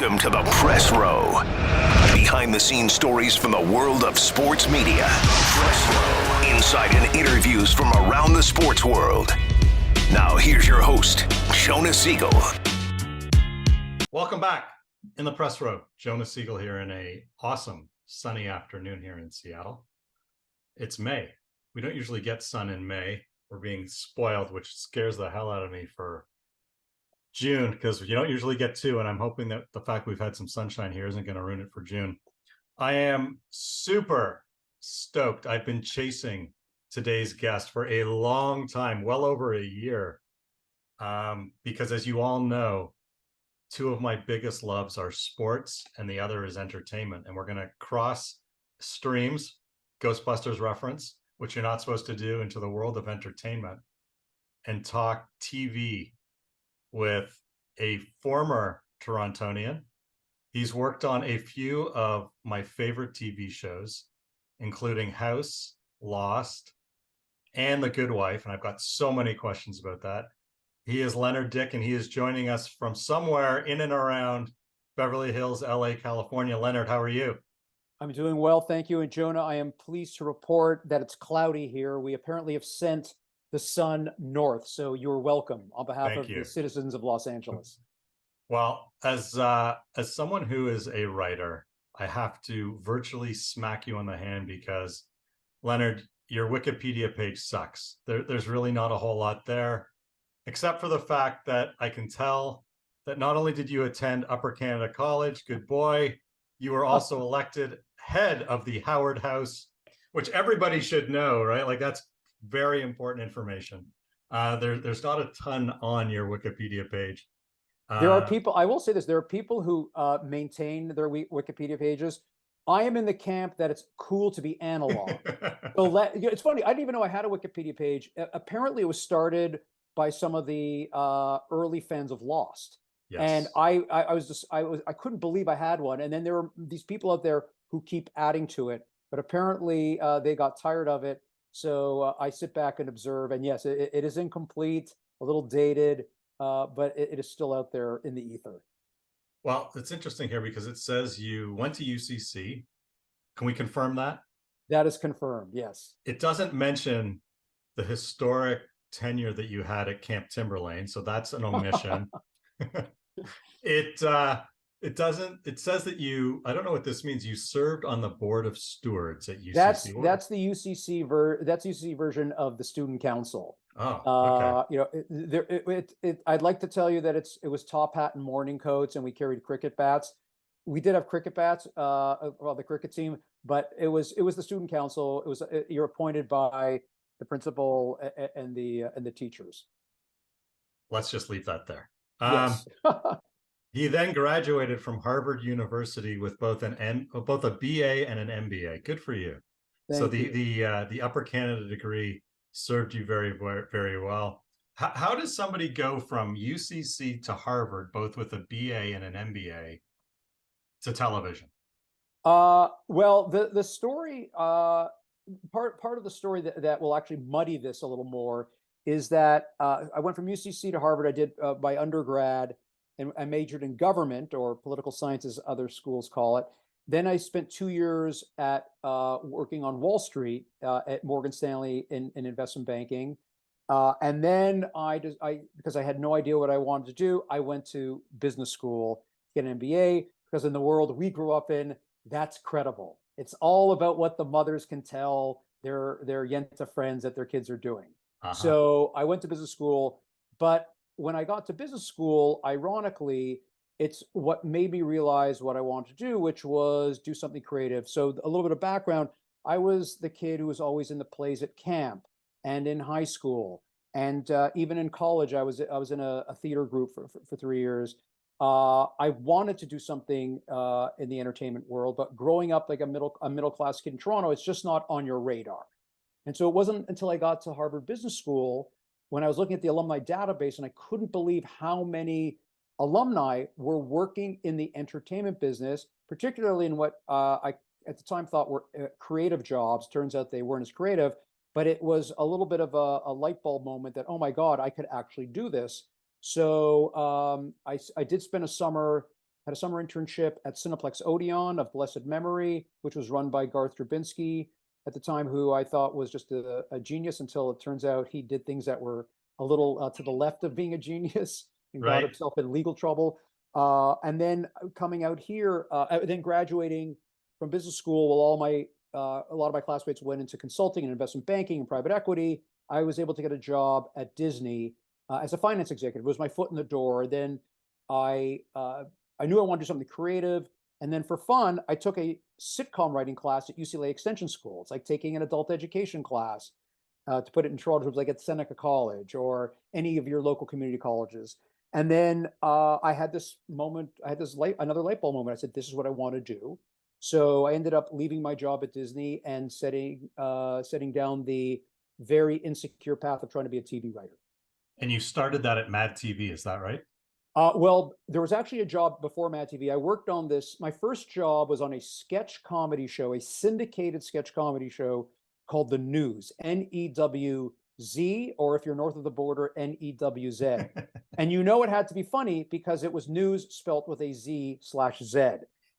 Welcome to the Press Row. Behind the scenes stories from the world of sports media. Press Row. Insight and interviews from around the sports world. Now here's your host, Jonah Siegel. Welcome back in the Press Row. Jonah Siegel here in a awesome sunny afternoon here in Seattle. It's May. We don't usually get sun in May. We're being spoiled, which scares the hell out of me for June, because you don't usually get two, and I'm hoping that the fact we've had some sunshine here isn't going to ruin it for June. I am super stoked. I've been chasing today's guest for a long time, well over a year, because as you all know, two of my biggest loves are sports and the other is entertainment, and we're going to cross streams, Ghostbusters reference, which you're not supposed to do, into the world of entertainment and talk TV with a former Torontonian. He's worked on a few of my favorite TV shows, including House, Lost, and The Good Wife, and I've got so many questions about that. He is Leonard Dick, and he is joining us from somewhere in and around Beverly Hills, LA, California. Leonard, how are you? I'm doing well, thank you. And Jonah, I am pleased to report that it's cloudy here. We apparently have sent the sun north, so you're welcome on behalf of the citizens of Los Angeles. Well, as someone who is a writer, I have to virtually smack you on the hand because, Leonard, your Wikipedia page sucks. There's really not a whole lot there, except for the fact that I can tell that not only did you attend Upper Canada College, good boy, you were also elected head of the Howard House, which everybody should know, right? Like, that's very important information. There's not a ton on your Wikipedia page. There are people, I will say this, there are people who maintain their Wikipedia pages. I am in the camp that it's cool to be analog. So it's funny, I didn't even know I had a Wikipedia page. Apparently it was started by some of the early fans of Lost. Yes. And I couldn't believe I had one. And then there were these people out there who keep adding to it, but apparently they got tired of it. So I sit back and observe, and yes, it is incomplete, a little dated, but it is still out there in the ether. Well, it's interesting here because it says you went to UCC. Can we confirm that? That is confirmed, yes. It doesn't mention the historic tenure that you had at Camp Timberlane, so that's an omission. It doesn't. It says that you, I don't know what this means. You served on the board of stewards at UCC. That's the UCC that's UCC version of the student council. Oh, okay. You know, I'd like to tell you that it was top hat and morning coats, and we carried cricket bats. We did have cricket bats, well, the cricket team, but it was the student council. It was you're appointed by the principal and the teachers. Let's just leave that there. Yes. He then graduated from Harvard University with both a BA and an MBA. Good for you. Thank you. The Upper Canada degree served you very, very well. How does somebody go from UCC to Harvard, both with a BA and an MBA, to television? Well, the story, part of the story that will actually muddy this a little more is that I went from UCC to Harvard. I did my undergrad, and I majored in government, or political science as other schools call it. Then I spent 2 years at working on Wall Street at Morgan Stanley in investment banking. And then because I had no idea what I wanted to do, I went to business school, get an MBA, because in the world we grew up in, that's credible. It's all about what the mothers can tell their Yenta friends that their kids are doing. So I went to business school, but when I got to business school, ironically, it's what made me realize what I wanted to do, which was do something creative. So a little bit of background, I was the kid who was always in the plays at camp and in high school. And even in college, I was in a theater group for 3 years. I wanted to do something in the entertainment world, but growing up like a middle class kid in Toronto, it's just not on your radar. And so it wasn't until I got to Harvard Business School when I was looking at the alumni database, and I couldn't believe how many alumni were working in the entertainment business, particularly in what I at the time thought were creative jobs. Turns out they weren't as creative, but it was a little bit of a light bulb moment that, oh my God, I could actually do this. So I did spend a summer had a summer internship at Cineplex Odeon of blessed memory, which was run by Garth Drabinsky at the time, who I thought was just a genius until it turns out he did things that were a little to the left of being a genius and got himself in legal trouble. And then coming out here, then graduating from business school, while a lot of my classmates went into consulting and investment banking and private equity, I was able to get a job at Disney as a finance executive. It was my foot in the door. Then I knew I wanted to do something creative. And then for fun, I took a sitcom writing class at UCLA Extension School. It's like taking an adult education class, to put it in short terms, like at Seneca College or any of your local community colleges. And then I had this moment, another light bulb moment. I said, this is what I want to do. So I ended up leaving my job at Disney and setting down the very insecure path of trying to be a TV writer. And you started that at Mad TV, is that right? Well, there was actually a job before Mad TV. I worked on this. My first job was on a sketch comedy show, a syndicated sketch comedy show called The News, N-E-W-Z, or if you're north of the border, N-E-W-Z. And you know it had to be funny because it was news spelt with a Z/Z.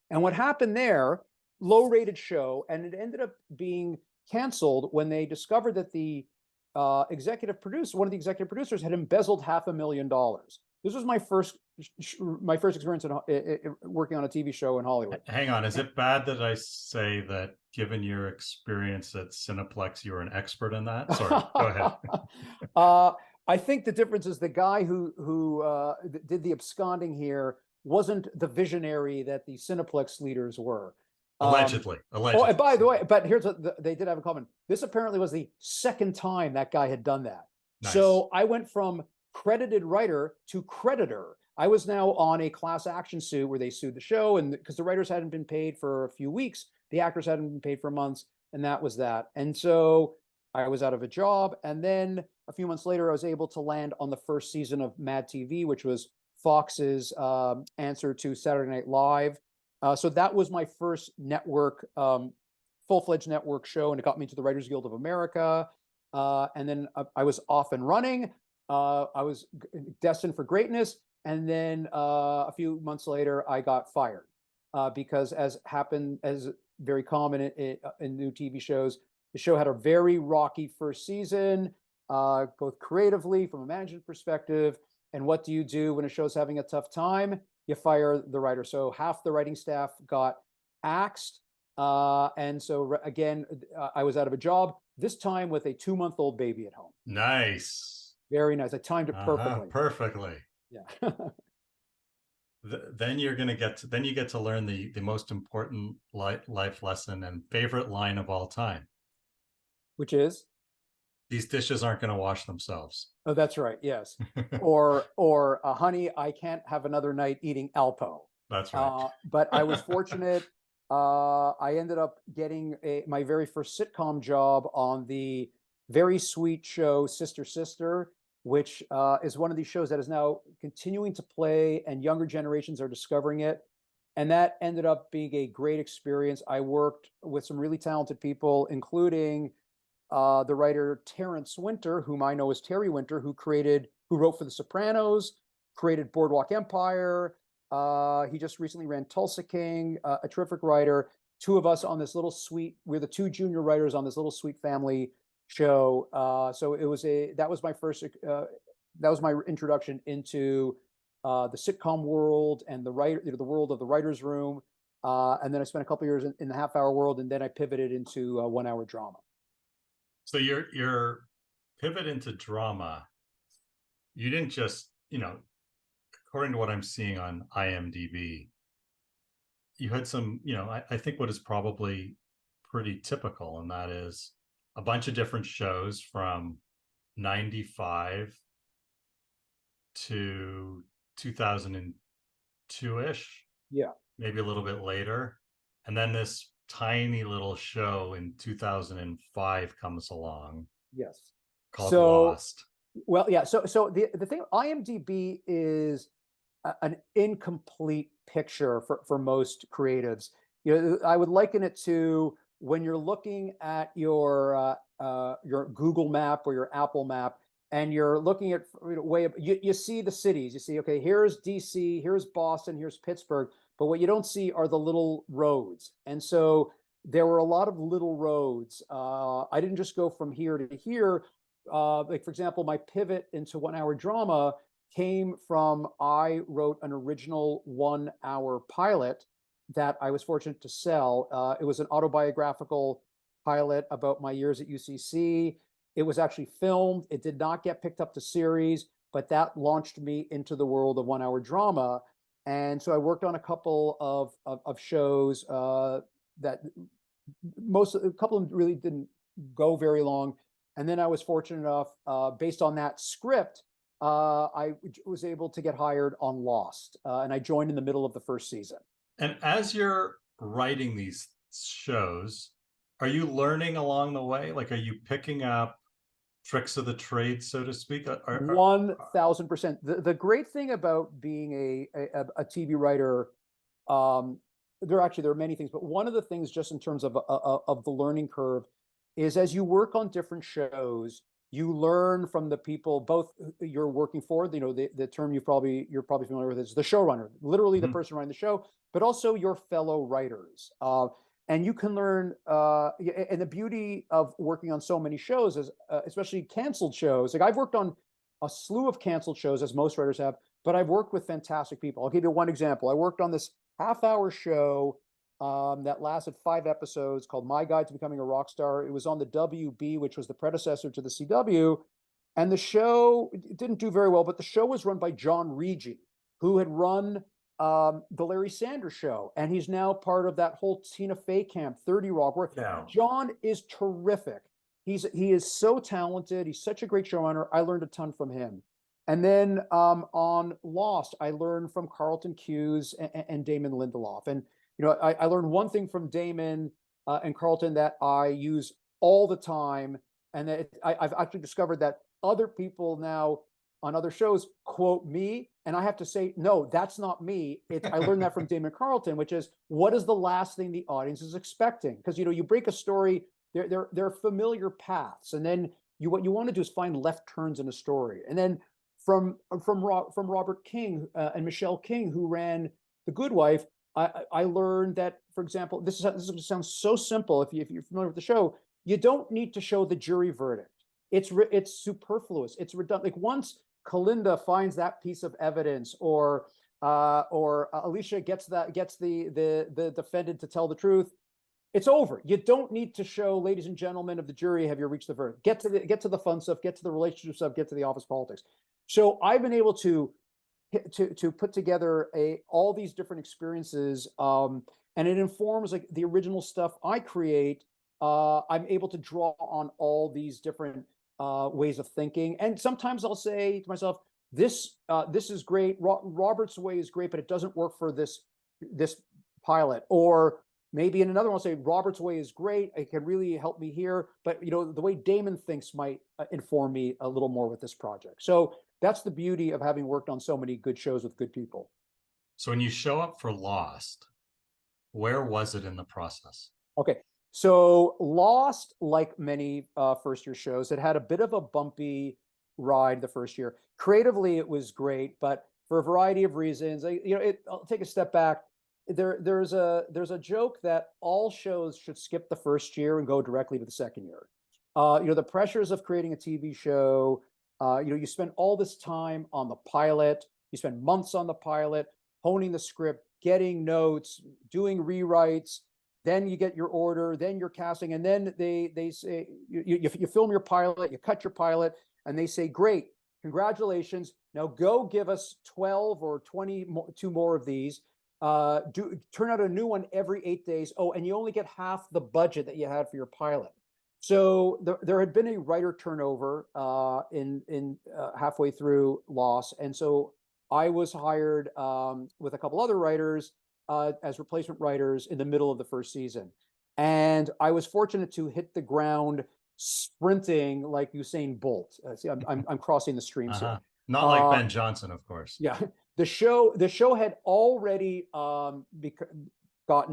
And what happened there, low-rated show, and it ended up being canceled when they discovered that the one of the executive producers had embezzled $500,000. This was my first experience in working on a TV show in Hollywood. Hang on, is it bad that I say that given your experience at Cineplex, you're an expert in that? Sorry, go ahead. I think the difference is the guy who did the absconding here wasn't the visionary that the Cineplex leaders were. Allegedly. Oh, and by the way, but here's what they did have in common. This apparently was the second time that guy had done that. Nice. So I went from credited writer to creditor. I was now on a class action suit where they sued the show, and because the writers hadn't been paid for a few weeks, the actors hadn't been paid for months, and that was that. And so I was out of a job, and then a few months later, I was able to land on the first season of Mad TV, which was Fox's answer to Saturday Night Live. So that was my first network, full-fledged network show, and it got me to the Writers Guild of America. And then I was off and running. I was destined for greatness. And then a few months later, I got fired because, as very common in new TV shows, the show had a very rocky first season, both creatively from a management perspective. And what do you do when a show's having a tough time? You fire the writer. So half the writing staff got axed. And so again, I was out of a job, this time with a 2-month-old baby at home. Nice. Very nice. I timed it perfectly. Perfectly. Yeah. Then you get to learn the most important life lesson and favorite line of all time. Which is? These dishes aren't going to wash themselves. Oh, that's right. Yes. or honey, I can't have another night eating Alpo. That's right. But I was fortunate. I ended up getting my very first sitcom job on the very sweet show Sister Sister, which is one of these shows that is now continuing to play and younger generations are discovering it. And that ended up being a great experience. I worked with some really talented people, including the writer Terrence Winter, whom I know as Terry Winter, who wrote for The Sopranos, created Boardwalk Empire. He just recently ran Tulsa King, a terrific writer. Two of us on this little sweet, we're the two junior writers on this little sweet family show. So that was my introduction into the sitcom world and the world of the writer's room. And then I spent a couple of years in the half-hour world, and then I pivoted into 1-hour drama. So your pivot into drama, you didn't just, according to what I'm seeing on IMDb, you had some, I think what is probably pretty typical, and that is a bunch of different shows from 95 to 2002-ish. Yeah. Maybe a little bit later. And then this tiny little show in 2005 comes along. Yes. Called Lost. Well, yeah. So the thing, IMDb is an incomplete picture for most creatives. I would liken it to when you're looking at your Google map or your Apple map, and you're looking at way up, you see the cities. You see, okay, here's DC, here's Boston, here's Pittsburgh, but what you don't see are the little roads. And so there were a lot of little roads. I didn't just go from here to here. Like, for example, my pivot into 1 hour drama came from, I wrote an original 1 hour pilot that I was fortunate to sell. It was an autobiographical pilot about my years at UCC. It was actually filmed. It did not get picked up to series, but that launched me into the world of 1 hour drama. And so I worked on a couple of shows that a couple of them really didn't go very long. And then I was fortunate enough, based on that script, I was able to get hired on Lost, and I joined in the middle of the first season. And as you're writing these shows, are you learning along the way? Like, are you picking up tricks of the trade, so to speak? 1000%. The great thing about being a TV writer, there are many things, but one of the things, just in terms of the learning curve, is as you work on different shows, you learn from the people both you're working for. You know, the term you're probably familiar with is the showrunner, literally the person running the show, but also your fellow writers. And you can learn, and the beauty of working on so many shows is, especially canceled shows. Like, I've worked on a slew of canceled shows, as most writers have, but I've worked with fantastic people. I'll give you one example. I worked on this half-hour show that lasted 5 episodes called My Guide to Becoming a Rock Star. It was on the WB, which was the predecessor to the CW. And the show didn't do very well, but the show was run by John Regi, who had run the Larry Sanders Show. And he's now part of that whole Tina Fey camp, 30 Rock, where John is terrific. He is so talented. He's such a great showrunner. I learned a ton from him. And then on Lost, I learned from Carlton Cuse and Damon Lindelof. And you know, I learned one thing from Damon and Carlton that I use all the time, and that I've actually discovered that other people now on other shows quote me, and I have to say, no, that's not me. I learned that from Damon and Carlton, which is, what is the last thing the audience is expecting? Because, you know, you break a story, there are familiar paths, and then what you want to do is find left turns in a story. And then from Robert King and Michelle King, who ran The Good Wife, I learned that, for example, this sounds so simple if you're familiar with the show, you don't need to show the jury verdict. It's superfluous. It's redundant. Like, once Kalinda finds that piece of evidence, or Alicia gets the defendant to tell the truth, it's over. You don't need to show, ladies and gentlemen of the jury, have you reached the verdict? Get to the fun stuff, get to the relationship stuff, get to the office politics. So I've been able to put together all these different experiences, and it informs, like, the original stuff I create. I'm able to draw on all these different ways of thinking, and sometimes I'll say to myself, this is great. Robert's way is great, but it doesn't work for this pilot. Or maybe in another one, I'll say Robert's way is great. It can really help me here, but, you know, the way Damon thinks might inform me a little more with this project. So that's the beauty of having worked on so many good shows with good people. So when you show up for Lost, where was it in the process? Okay, so Lost, like many first-year shows, it had a bit of a bumpy ride the first year. Creatively, it was great, but for a variety of reasons, I'll take a step back. There's a joke that all shows should skip the first year and go directly to the second year. The pressures of creating a TV show. You spend all this time on the pilot, you spend months on the pilot, honing the script, getting notes, doing rewrites, then you get your order, then you're casting, and then they say, you film your pilot, you cut your pilot, and they say, great, congratulations, now go give us 12 or 22 more of these, turn out a new one every 8 days, and you only get half the budget that you had for your pilot. So there had been a writer turnover in halfway through Lost, and so I was hired with a couple other writers as replacement writers in the middle of the first season, and I was fortunate to hit the ground sprinting like Usain Bolt. See, I'm crossing the streams here. Not like Ben Johnson, of course. Yeah, the show had already gotten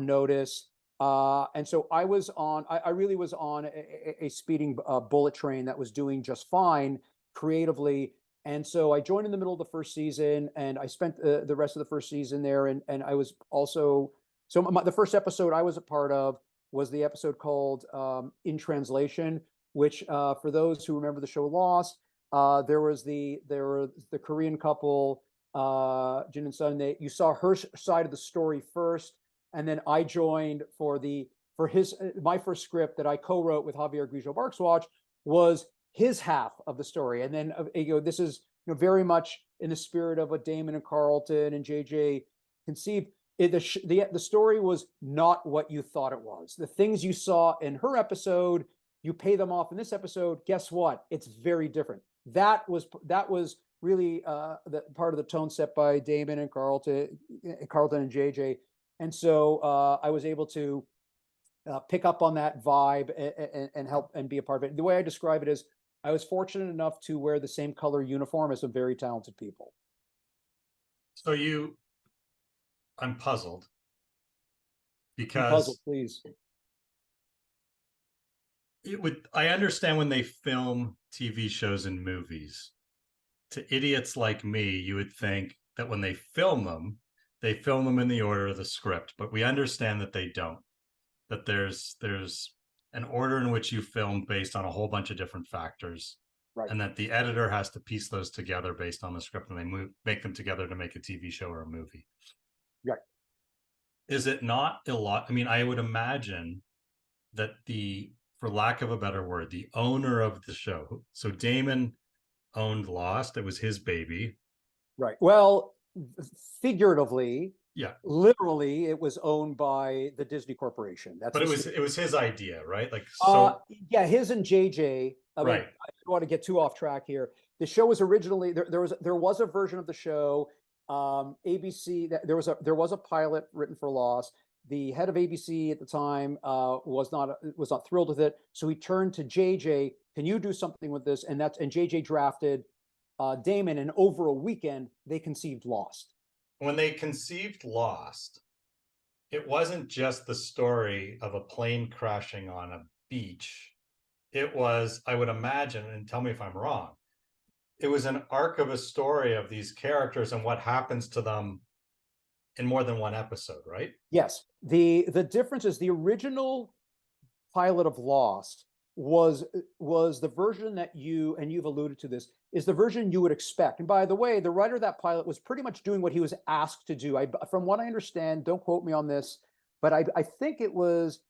notice. And so I was on, I really was on a speeding bullet train that was doing just fine. creatively. And so I joined in the middle of the first season, and I spent the rest of the first season there. And I was also, the first episode I was a part of was the episode called In Translation, which for those who remember the show Lost, there were the Korean couple, Jin and Sun. You saw her side of the story first, and then I joined for my first script that I co-wrote with Javier Grillo-Barkswatch was his half of the story. And then this is very much in the spirit of what Damon and Carlton and JJ conceived. The story was not what you thought it was. The things you saw in her episode, you pay them off in this episode. Guess what? It's very different. That was really the part of the tone set by Damon and Carlton and JJ. And so I was able to pick up on that vibe and help and be a part of it. The way I describe it is, I was fortunate enough to wear the same color uniform as some very talented people. So I'm puzzled because Puzzled, please. I understand when they film TV shows and movies. To idiots like me, you would think that when they film them in the order of the script, but we understand that they don't. That there's an order in which you film based on a whole bunch of different factors, right, and that the editor has to piece those together based on the script, and they make them together to make a TV show or a movie. Right. Is it not a lot? I mean, I would imagine that for lack of a better word, the owner of the show, so Damon owned Lost, it was his baby. Right. Well, figuratively, yeah, literally, it was owned by the Disney Corporation. But it was his idea, right? Like, yeah, his and JJ. Right. I don't want to get too off track here. The show was originally there was a version of the show. ABC, there was a pilot written for Lost. The head of ABC at the time was not thrilled with it, so he turned to JJ. Can you do something with this? And JJ drafted Damon, and over a weekend they conceived Lost. When they conceived Lost, it wasn't just the story of a plane crashing on a beach. It was, I would imagine, and tell me if I'm wrong, it was an arc of a story of these characters and what happens to them in more than one episode, right? Yes. The difference is the original pilot of Lost was the version that you've alluded to this, is the version you would expect. And by the way, the writer of that pilot was pretty much doing what he was asked to do. From what I understand, don't quote me on this, but I think it was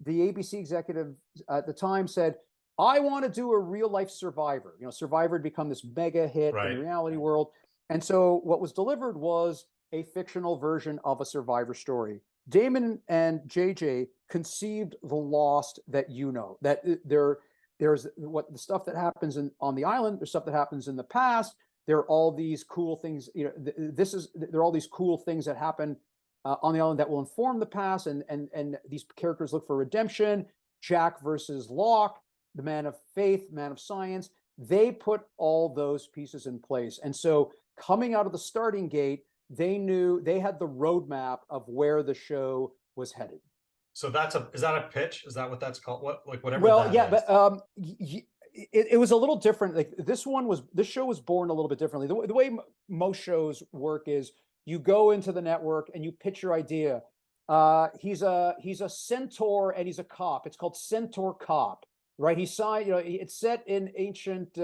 the ABC executive at the time said, I want to do a real life Survivor. Survivor had become this mega hit in the reality world. And so what was delivered was a fictional version of a Survivor story. Damon and JJ conceived the Lost that that there's what the stuff that happens on the island, there's stuff that happens in the past. There are all these cool things, there are all these cool things that happen on the island that will inform the past, and these characters look for redemption. Jack versus Locke, the man of faith, man of science, they put all those pieces in place. And so coming out of the starting gate, they knew they had the roadmap of where the show was headed. So is that a pitch? Is that what that's called? Whatever. Well, yeah, but it was a little different. Like this show was born a little bit differently. The way most shows work is you go into the network and you pitch your idea. He's a centaur and he's a cop. It's called Centaur Cop, right? It's set in ancient.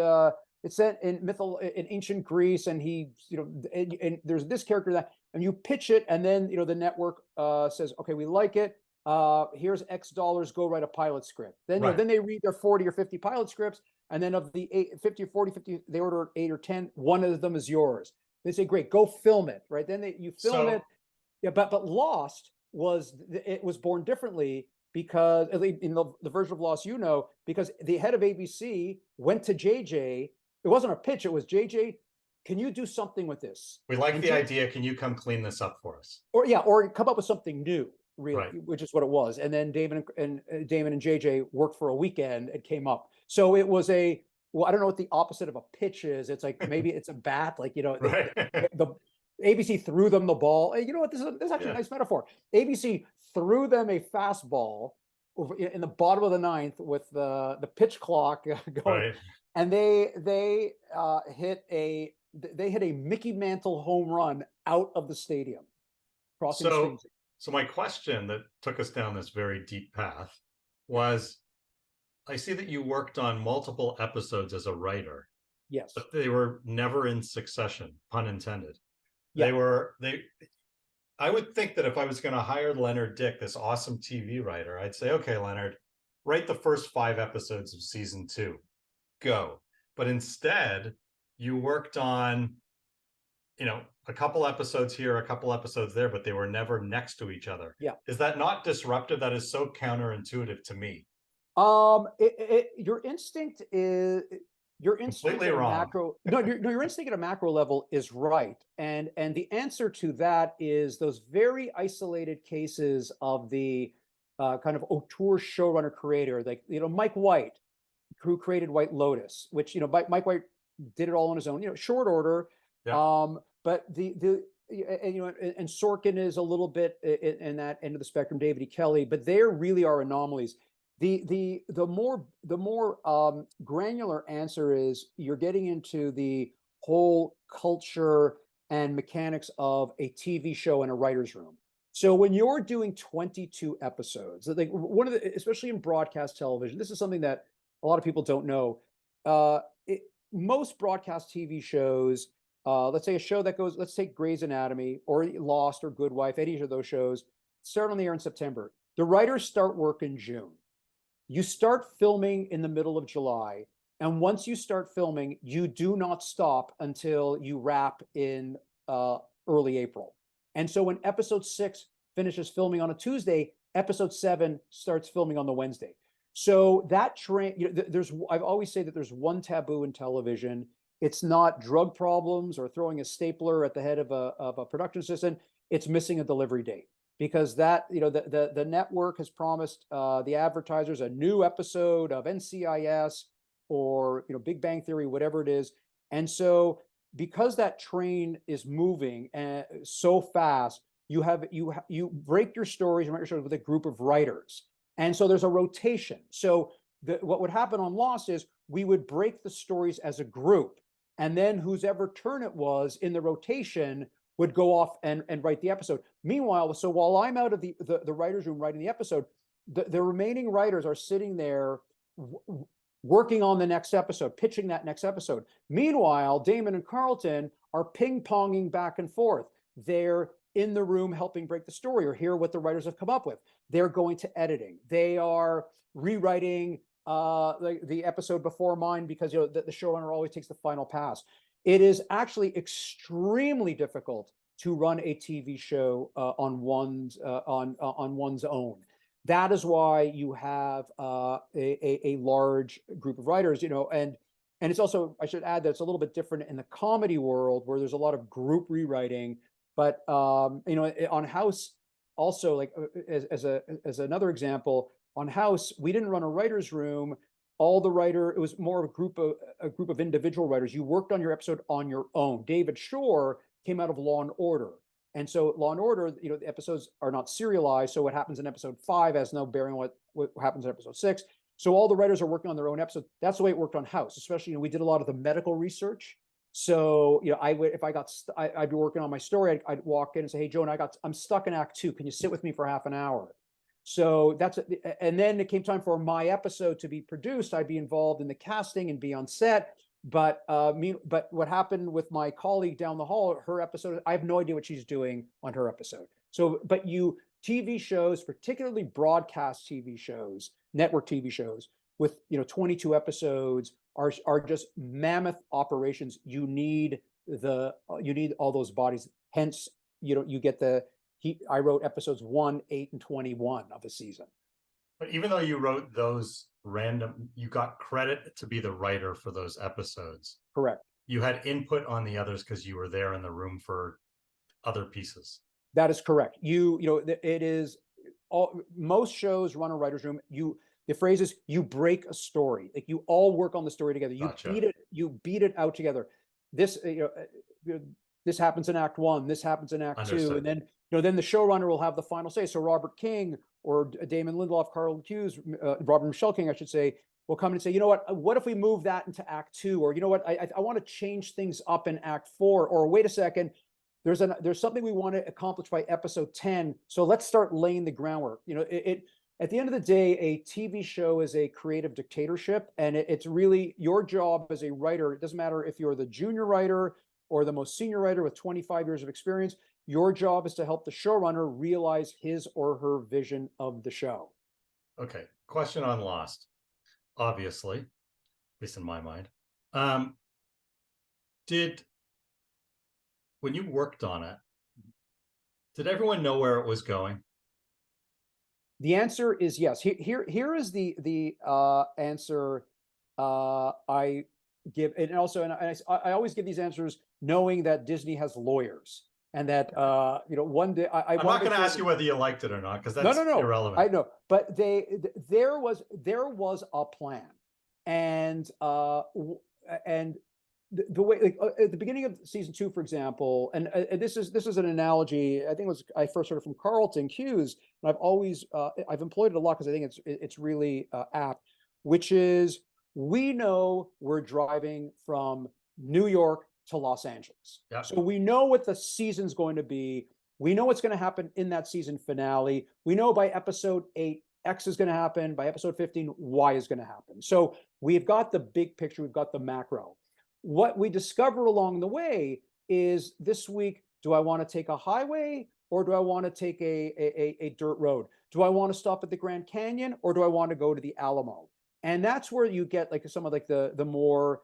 It's set in ancient Greece, and and there's this character and you pitch it, and then the network says, okay, we like it. Here's X dollars, go write a pilot script. Then then they read their 40 or 50 pilot scripts, and then of the 50 they order 8 or 10. One of them is yours. They say, great, go film it, right? Then you film it. Yeah, but Lost was born differently because in the version of Lost, because the head of ABC went to JJ. It wasn't a pitch. It was, JJ, can you do something with this? We like the idea. Can you come clean this up for us? Or come up with something new, really, right. Which is what it was. And then Damon and JJ worked for a weekend and came up. So it was I don't know what the opposite of a pitch is. It's like, maybe it's a bat, right. The ABC threw them the ball. You know what? This is actually a nice metaphor. ABC threw them a fastball in the bottom of the ninth with the pitch clock going. Right. and they hit a Mickey Mantle home run out of the stadium, crossing the stream. So my question that took us down this very deep path was, I see that you worked on multiple episodes as a writer, Yes. but they were never in succession, pun intended. Yeah. I would think that if I was going to hire Leonard Dick, this awesome TV writer, I'd say, okay, Leonard, write the first 5 episodes of season 2, go. But instead, you worked on, a couple episodes here, a couple episodes there, but they were never next to each other. Yeah. Is that not disruptive? That is so counterintuitive to me. Your instinct is Completely wrong. Your instinct at a macro level is right, and the answer to that is those very isolated cases of the kind of auteur showrunner creator, like Mike White, who created White Lotus, which Mike White did it all on his own, short order. Yeah. But and Sorkin is a little bit in that end of the spectrum, David E. Kelly, but there really are anomalies. The more granular answer is you're getting into the whole culture and mechanics of a TV show in a writer's room. So when you're doing 22 episodes, like especially in broadcast television, this is something that a lot of people don't know. Most broadcast TV shows, let's say a show that goes, let's take Grey's Anatomy or Lost or Good Wife, any of those shows, start on the air in September. The writers start work in June. You start filming in the middle of July. And once you start filming, you do not stop until you wrap in early April. And so when episode 6 finishes filming on a Tuesday, episode 7 starts filming on the Wednesday. So that train, I've always said that there's one taboo in television. It's not drug problems or throwing a stapler at the head of a production assistant. It's missing a delivery date, because that, the network has promised the advertisers a new episode of NCIS or Big Bang Theory, whatever it is. And so because that train is moving so fast, you break your stories and write your stories with a group of writers. And so there's a rotation. So what would happen on Lost is we would break the stories as a group, and then whosever turn it was in the rotation would go off and write the episode. Meanwhile, so while I'm out of the writer's room writing the episode, the remaining writers are sitting there working on the next episode, pitching that next episode. Meanwhile, Damon and Carlton are ping-ponging back and forth. They're in the room helping break the story or hear what the writers have come up with. They're going to editing. They are rewriting the episode before mine, because the showrunner always takes the final pass. It is actually extremely difficult to run a TV show on one's own. That is why you have a large group of writers, and it's also, I should add that it's a little bit different in the comedy world, where there's a lot of group rewriting. But on House, also, like as another example, on House, we didn't run a writer's room. It was more of a group of individual writers. You worked on your episode on your own. David Shore came out of Law and Order. And so Law and Order, the episodes are not serialized. So what happens in episode 5 has no bearing on what happens in episode 6. So all the writers are working on their own episode. That's the way it worked on House, especially, we did a lot of the medical research. So, I'd be working on my story. I'd walk in and say, hey, Jonah, I'm stuck in Act 2. Can you sit with me for half an hour? So and then it came time for my episode to be produced. I'd be involved in the casting and be on set. But what happened with my colleague down the hall, her episode, I have no idea what she's doing on her episode. So, but TV shows, particularly broadcast TV shows, network TV shows with 22 episodes are just mammoth operations. You need all those bodies. Hence, you get I wrote episodes 1, 8, and 21 of a season. But even though you wrote those you got credit to be the writer for those episodes. Correct. You had input on the others because you were there in the room for other pieces. That is correct. It is most shows run a writer's room. The phrase is you break a story. Like you all work on the story together. Gotcha. You beat it out together. This happens in Act 1. This happens in Act Understood. 2, and then then the showrunner will have the final say. So Robert King or Damon Lindelof, Carl Hughes, Robert Michelle King, I should say, will come in and say, you know what if we move that into act 2? Or, you know what, I want to change things up in act 4, or wait a second, there's something we want to accomplish by episode 10. So let's start laying the groundwork. You know, at the end of the day, a TV show is a creative dictatorship, and it's really your job as a writer. It doesn't matter if you're the junior writer or the most senior writer with 25 years of experience. Your job is to help the showrunner realize his or her vision of the show. Okay, question on Lost. Obviously, at least in my mind, when you worked on it, did everyone know where it was going? The answer is yes. Here is the answer I give, and also, I always give these answers knowing that Disney has lawyers, and that you know, one day I'm not going to ask you whether you liked it or not, because that's no, irrelevant. I know, but there was a plan, and the way, like, at the beginning of season 2, for example, and this is an analogy. I think I first heard it from Carlton Hughes, and I've always I've employed it a lot because I think it's really apt, which is, we know we're driving from New York to Los Angeles. Yep. So we know what the season's going to be. We know what's going to happen in that season finale. We know by episode 8, X is going to happen. By episode 15, Y is going to happen. So we've got the big picture. We've got the macro. What we discover along the way is, this week, do I want to take a highway, or do I want to take a dirt road? Do I want to stop at the Grand Canyon, or do I want to go to the Alamo? And that's where you get like some of like the more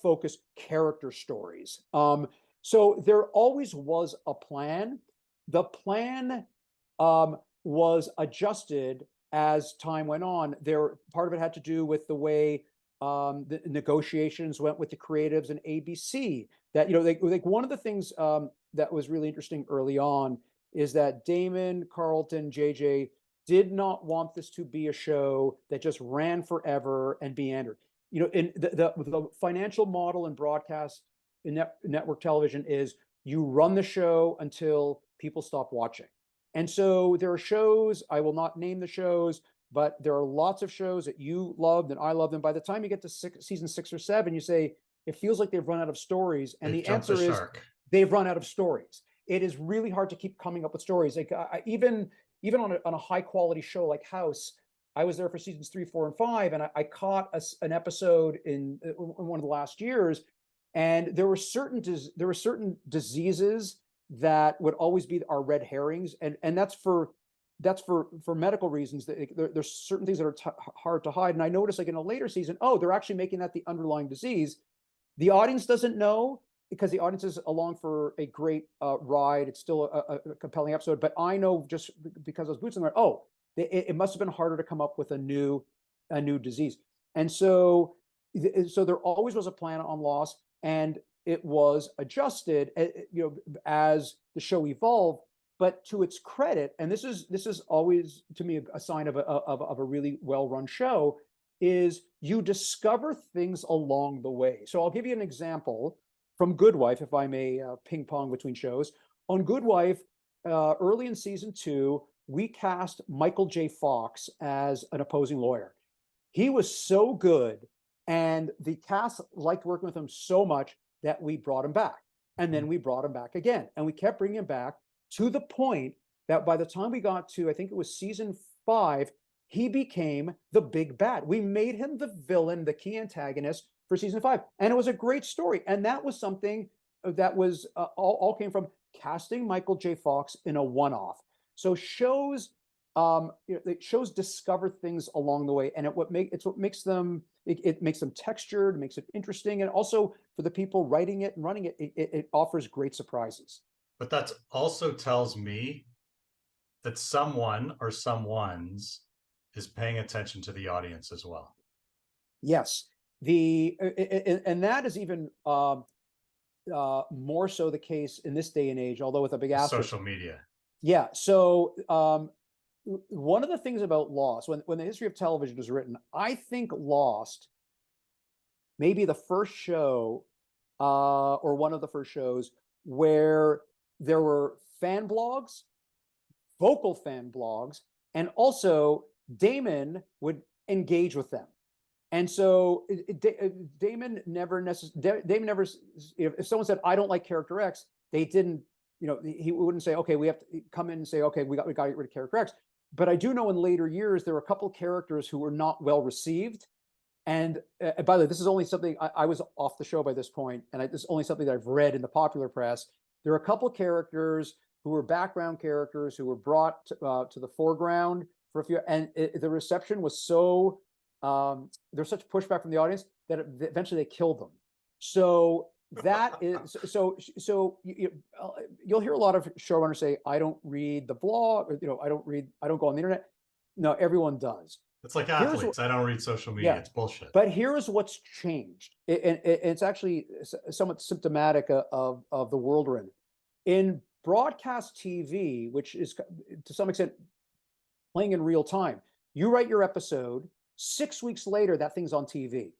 focused character stories. So there always was a plan. The plan was adjusted as time went on. Part of it had to do with the way the negotiations went with the creatives and ABC. That, you know, like one of the things that was really interesting early on is that Damon, Carlton, JJ did not want this to be a show that just ran forever and meandered. You know, in the financial model in broadcast, in network television, is you run the show until people stop watching. And so there are shows, I will not name the shows, but there are lots of shows that you loved and I loved. And by the time you get to season 6 or 7, you say, it feels like they've run out of stories. And the answer is, they've run out of stories. It is really hard to keep coming up with stories. Like even on a high quality show like House, I was there for seasons 3, 4, and 5, and I caught an episode in one of the last years, and there were certain diseases that would always be our red herrings, and that's for medical reasons. There's certain things that are hard to hide. And I noticed, like in a later season, they're actually making that the underlying disease. The audience doesn't know, because the audience is along for a great ride. It's still a compelling episode, but I know, just because I was boots on the ground, it must have been harder to come up with a new disease. And so there always was a plan on Lost, and it was adjusted, you know, as the show evolved. But to its credit, and this is always to me a sign of a really well-run show, is you discover things along the way. So I'll give you an example from Good Wife, if I may ping pong between shows. On Good Wife, early in season 2, we cast Michael J. Fox as an opposing lawyer. He was so good, and the cast liked working with him so much that we brought him back. And then we brought him back again. And we kept bringing him back, to the point that by the time we got to, I think it was season 5, he became the big bad. We made him the villain, the key antagonist for season 5. And it was a great story. And that was something that was all came from casting Michael J. Fox in a one-off. So shows discover things along the way, and it makes them textured, makes it interesting, and also for the people writing it and running it, it offers great surprises. But that also tells me that someone or someones is paying attention to the audience as well. Yes, and that is even more so the case in this day and age, although with a big asterisk. Social media. Yeah. So one of the things about Lost, when the history of television was written, I think Lost may be the first show, or one of the first shows, where there were fan blogs, vocal fan blogs, and also Damon would engage with them. And so Damon never necessarily, Damon never, if someone said, I don't like character X, they didn't, he wouldn't say, okay, we have to come in and say, okay, we got to get rid of character X. But I do know in later years, there were a couple of characters who were not well received. And by the way, this is only something, I was off the show by this point, and this is only something that I've read in the popular press. There are a couple of characters who were background characters who were brought to the foreground for a few, and the reception was so, there's such pushback from the audience that eventually they killed them. So that is, you'll hear a lot of showrunners say, I don't read the blog, or, I don't go on the internet. No, everyone does. It's like athletes. I don't read social media. Yeah, it's bullshit. But here's what's changed. And it's actually somewhat symptomatic of the world we're in. In broadcast TV, which is to some extent playing in real time, you write your episode, 6 weeks later, that thing's on TV.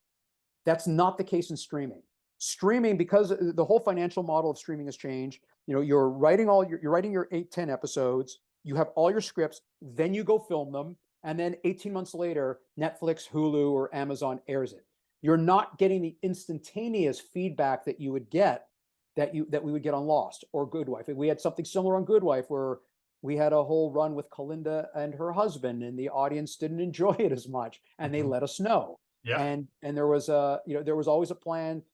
That's not the case in streaming. Streaming, because the whole financial model of streaming has changed. You're writing your 8-10 episodes, you have all your scripts, then you go film them. And then 18 months later, Netflix, Hulu, or Amazon airs it. You're not getting the instantaneous feedback that you would get, that we would get on Lost or Good Wife. We had something similar on Good Wife, where we had a whole run with Kalinda and her husband, and the audience didn't enjoy it as much, and they let us know. Yeah. And there was there was always a plan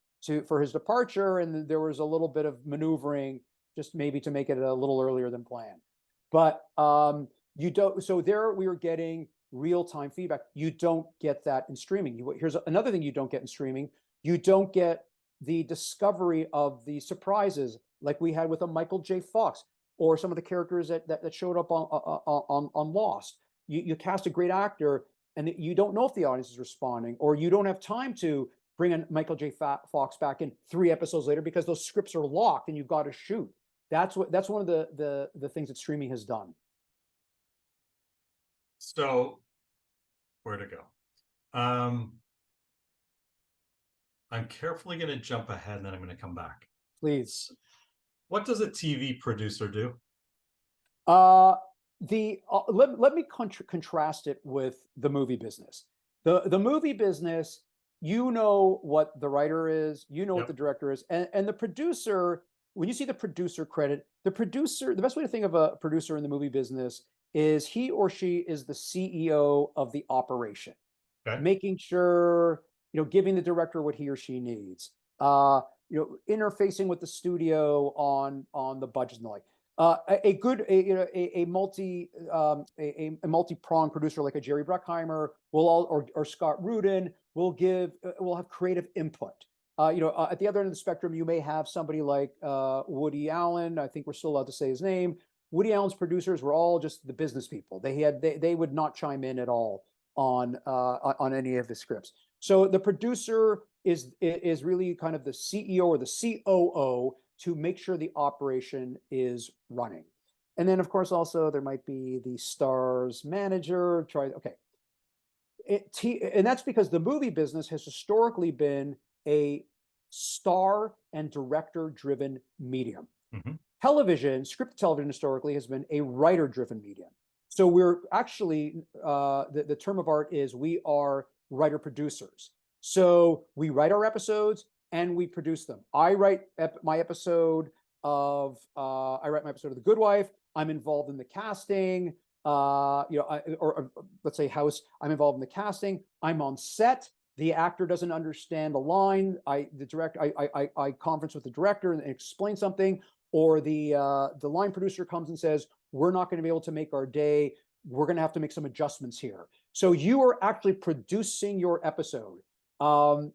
for his departure, and there was a little bit of maneuvering, just maybe to make it a little earlier than planned. But you don't. So there, we were getting real-time feedback. You don't get that in streaming. Here's another thing you don't get in streaming. You don't get the discovery of the surprises like we had with a Michael J. Fox, or some of the characters that showed up on Lost. You cast a great actor, and you don't know if the audience is responding, or you don't have time to bring in Michael J. Fox back in 3 episodes later because those scripts are locked and you've got to shoot. That's one of the things that streaming has done. So, where to go? I'm carefully going to jump ahead, and then I'm going to come back. Please. What does a TV producer do? Let me contrast it with the movie business. The movie business, what the writer is, what the director is, and the producer. When you see the producer credit, the best way to think of a producer in the movie business is he or she is the CEO of the operation, making sure, giving the director what he or she needs, interfacing with the studio on the budget and the like. A multi-pronged producer like a Jerry Bruckheimer or Scott Rudin will have creative input. At the other end of the spectrum, you may have somebody like Woody Allen. I think we're still allowed to say his name. Woody Allen's producers were all just the business people. They would not chime in at all on any of the scripts. So the producer is really kind of the CEO or the COO to make sure the operation is running. And then, of course, also there might be the star's manager. And that's because the movie business has historically been a star and director-driven medium. Mm-hmm. Television, scripted television historically has been a writer-driven medium. So we're actually, the term of art is we are writer-producers. So we write our episodes and we produce them. I write my episode of The Good Wife. I'm involved in the casting. Or let's say House. I'm involved in the casting. I'm on set. The actor doesn't understand a line. I conference with the director and explain something. Or the line producer comes and says, we're not going to be able to make our day. We're going to have to make some adjustments here. So you are actually producing your episode. And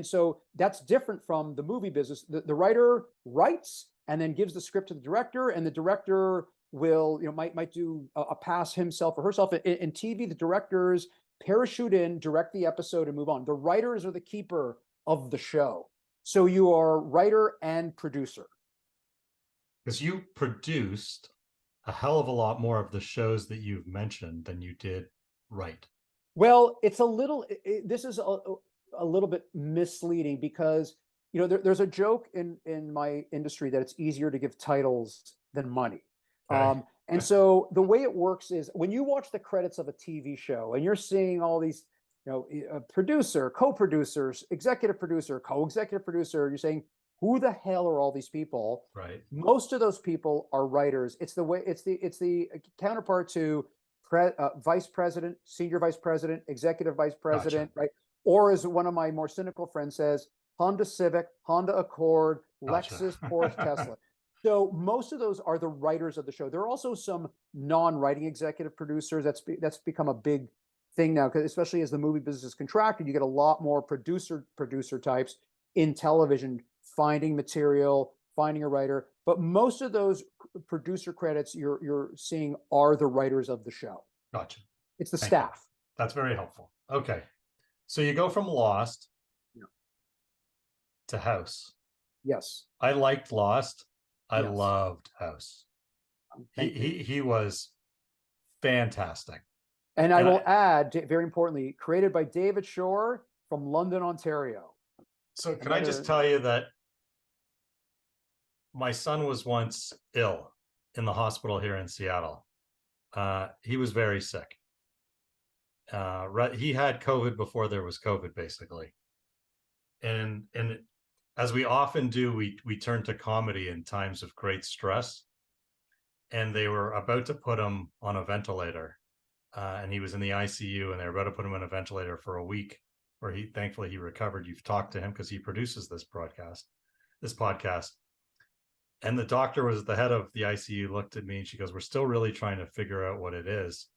so that's different from the movie business. The writer writes and then gives the script to the director, and the director will, might do a pass himself or herself. In TV, the directors parachute in, direct the episode, and move on. The writers are the keeper of the show. So you are writer and producer. Because you produced a hell of a lot more of the shows that you've mentioned than you did write. Well, it's this is a little bit misleading because, there's a joke in my industry that it's easier to give titles than money. Okay. And so the way it works is when you watch the credits of a TV show and you're seeing all these producer, co-producers, executive producer, co-executive producer. You're saying, who the hell are all these people? Right. Most of those people are writers. It's the counterpart to vice president, senior vice president, executive vice president, right? Or as one of my more cynical friends says, Honda Civic, Honda Accord, Lexus, Porsche, Tesla. So most of those are the writers of the show. There are also some non-writing executive producers. That's become a big thing now, because especially as the movie business is contracted, you get a lot more producer types in television, finding material, finding a writer. But most of those producer credits you're seeing are the writers of the show. Gotcha. It's the staff. That's very helpful. Okay. So you go from Lost to House. Yes. I liked Lost. I Yes. loved House. He was fantastic. And I will add, very importantly, created by David Shore from London, Ontario. So can I just tell you that my son was once ill in the hospital here in Seattle. He was very sick. He had COVID before there was COVID, basically. And as we often do, we turn to comedy in times of great stress. And they were about to put him on a ventilator. And he was in the ICU, and they were about to put him on a ventilator for a week, where thankfully he recovered. You've talked to him because he produces this podcast. And the doctor was the head of the ICU, looked at me and she goes, "We're still really trying to figure out what it is."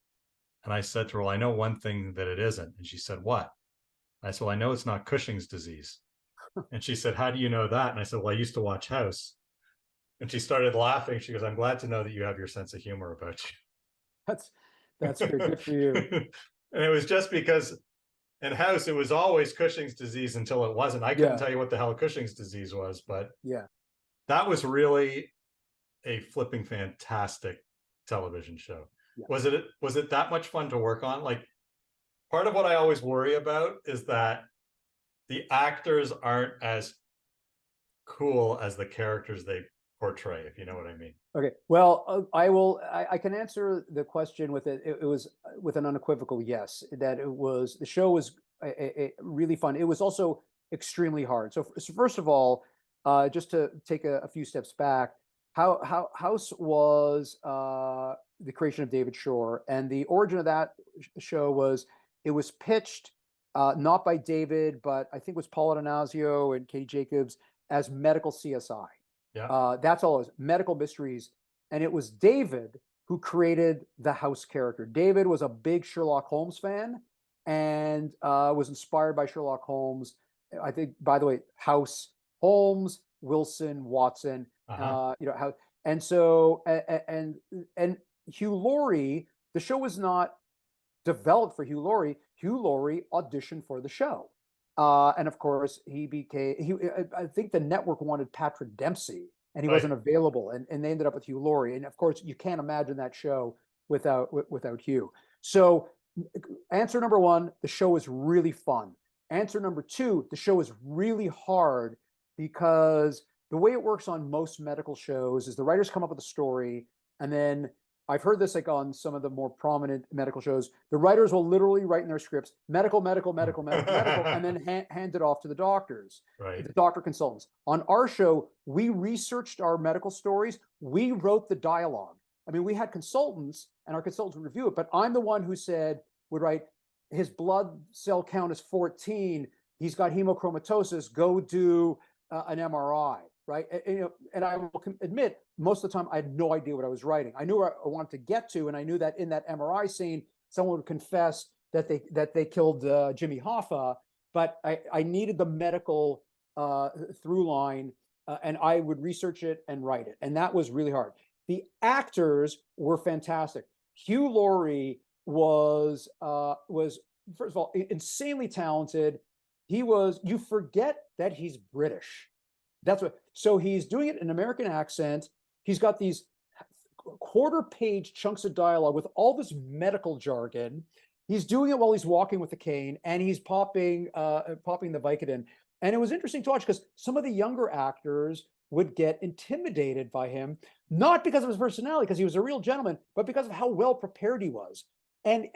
And I said to her, "Well, I know one thing that it isn't." And she said, "What?" And I said, "Well, I know it's not Cushing's disease." And she said, "How do you know that?" And I said, "Well, I used to watch House." And she started laughing. She goes, "I'm glad to know that you have your sense of humor about you." That's good for you. And it was just because in House, it was always Cushing's disease until it wasn't. I couldn't tell you what the hell Cushing's disease was, but that was really a flipping fantastic television show. Yeah. Was it that much fun to work on? Like, part of what I always worry about is that the actors aren't as cool as the characters they portray, if you know what I mean. Okay. Well, I can answer the question with it was with an unequivocal yes, that the show was really fun. It was also extremely hard. So first of all, just to take a few steps back, House was the creation of David Shore, and the origin of that show was it was pitched not by David, but I think it was Paul Atanasio and Katie Jacobs as medical CSI. Yeah. That's all it was, medical mysteries. And it was David who created the House character. David was a big Sherlock Holmes fan and was inspired by Sherlock Holmes. I think, by the way, House, Holmes, Wilson, Watson, how, and so, and Hugh Laurie, the show was not developed for Hugh Laurie. Hugh Laurie auditioned for the show. And of course, I think the network wanted Patrick Dempsey, and he wasn't available, and they ended up with Hugh Laurie. And of course, you can't imagine that show without Hugh. So answer number one, the show is really fun. Answer number two, the show is really hard, because the way it works on most medical shows is the writers come up with a story, and then I've heard this like on some of the more prominent medical shows, the writers will literally write in their scripts, medical, and then hand it off to the doctors, the doctor consultants. On our show, we researched our medical stories. We wrote the dialogue. I mean, we had consultants, and our consultants would review it, but I'm the one who would write, his blood cell count is 14. He's got hemochromatosis. Go do an MRI. Right. And I will admit, most of the time I had no idea what I was writing. I knew where I wanted to get to, and I knew that in that MRI scene, someone would confess that they killed Jimmy Hoffa, but I needed the medical through line, and I would research it and write it, and that was really hard. The actors were fantastic. Hugh Laurie was first of all insanely talented. You forget that he's British. So he's doing it in an American accent. He's got these quarter-page chunks of dialogue with all this medical jargon. He's doing it while he's walking with a cane, and he's popping the Vicodin. And it was interesting to watch, because some of the younger actors would get intimidated by him, not because of his personality, because he was a real gentleman, but because of how well prepared he was. And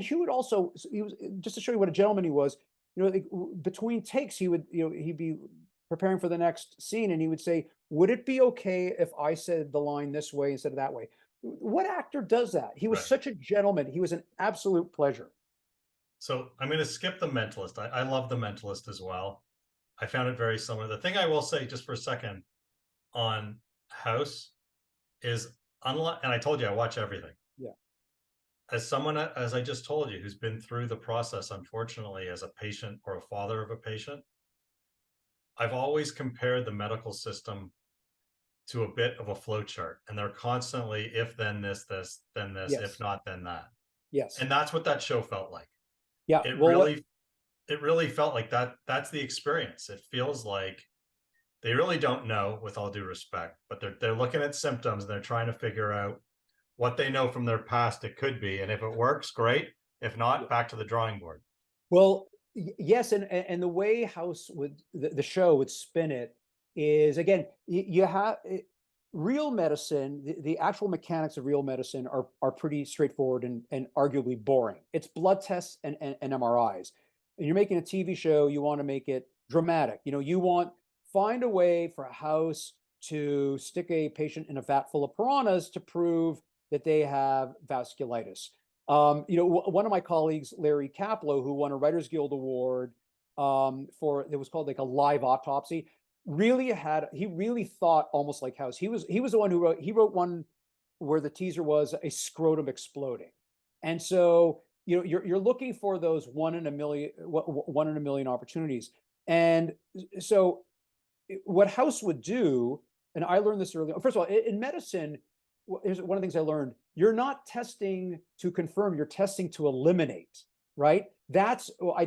he would also, he was, just to show you what a gentleman he was, like, between takes, he would, he'd be preparing for the next scene, and he would say, "Would it be okay if I said the line this way instead of that way?" What actor does that? He was Right. such a gentleman. He was an absolute pleasure. So I'm going to skip The Mentalist. I love The Mentalist as well. I found it very similar. The thing I will say, just for a second, on House is, unlike, and I told you I watch everything. Yeah. As someone, as I just told you, who's been through the process, unfortunately, as a patient or a father of a patient, I've always compared the medical system to a bit of a flow chart, and they're constantly, if then this, then this, Yes. if not then that. Yes. And that's what that show felt like. Yeah. It Well, really felt like that. That's the experience. It feels like they really don't know, with all due respect, but they're looking at symptoms and they're trying to figure out what they know from their past it could be. And if it works, great. If not, back to the drawing board. Well, yes, and the way House would, the show would spin it is, again, you have real medicine. The actual mechanics of real medicine are pretty straightforward and arguably boring. It's blood tests and MRIs. And you're making a TV show, you want to make it dramatic. Find a way for a House to stick a patient in a vat full of piranhas to prove that they have vasculitis. One of my colleagues, Larry Kaplow, who won a Writers Guild Award for, it was called like a live autopsy, he really thought almost like House. He was the one who wrote one where the teaser was a scrotum exploding. And so, you're looking for those one in a million opportunities. And so what House would do, and I learned this early on. First of all, in medicine, here's one of the things I learned: you're not testing to confirm, you're testing to eliminate, right? And I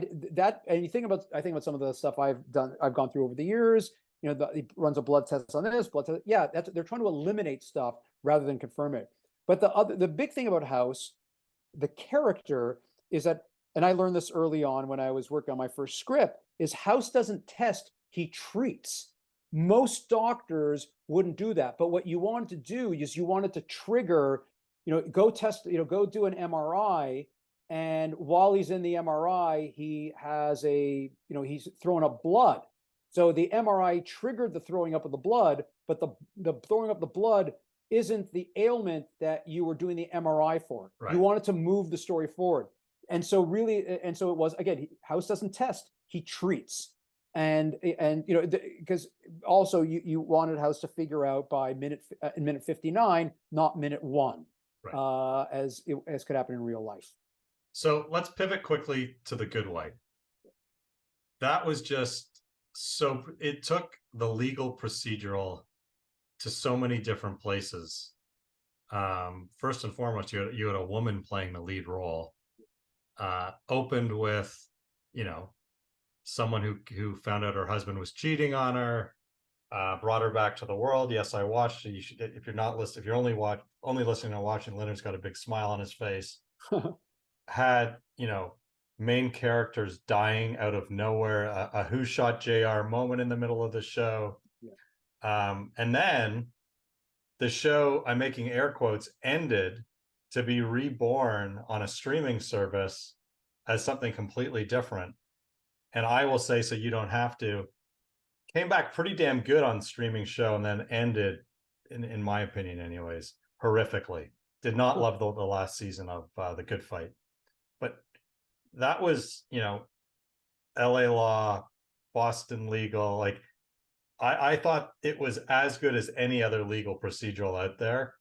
think about some of the stuff I've gone through over the years. He runs a blood test on this, blood test. Yeah, they're trying to eliminate stuff rather than confirm it. But the big thing about House, the character, is that, and I learned this early on when I was working on my first script, is House doesn't test, he treats. Most doctors wouldn't do that. But what you wanted to do is you wanted to trigger, go test, go do an MRI. And while he's in the MRI, he has he's throwing up blood. So the MRI triggered the throwing up of the blood, but the throwing up the blood isn't the ailment that you were doing the MRI for. Right. You wanted to move the story forward. And so it was, again, House doesn't test, he treats. And because also you wanted House to figure out by minute 59, not minute 1, right, as could happen in real life. So let's pivot quickly to The Good Wife. That was just so, it took the legal procedural to so many different places. First and foremost, you had a woman playing the lead role. Opened with, someone who found out her husband was cheating on her, brought her back to the world. Yes, I watched it. You should, if you're only listening and watching, Leonard's got a big smile on his face. Had, main characters dying out of nowhere, a who shot JR moment in the middle of the show. Yeah. And then the show, I'm making air quotes, ended to be reborn on a streaming service as something completely different. And I will say, so you don't have to, came back pretty damn good on streaming show, and then ended, in my opinion anyways, horrifically. Did not love the last season of The Good Fight. But that was, LA Law, Boston Legal. Like, I thought it was as good as any other legal procedural out there.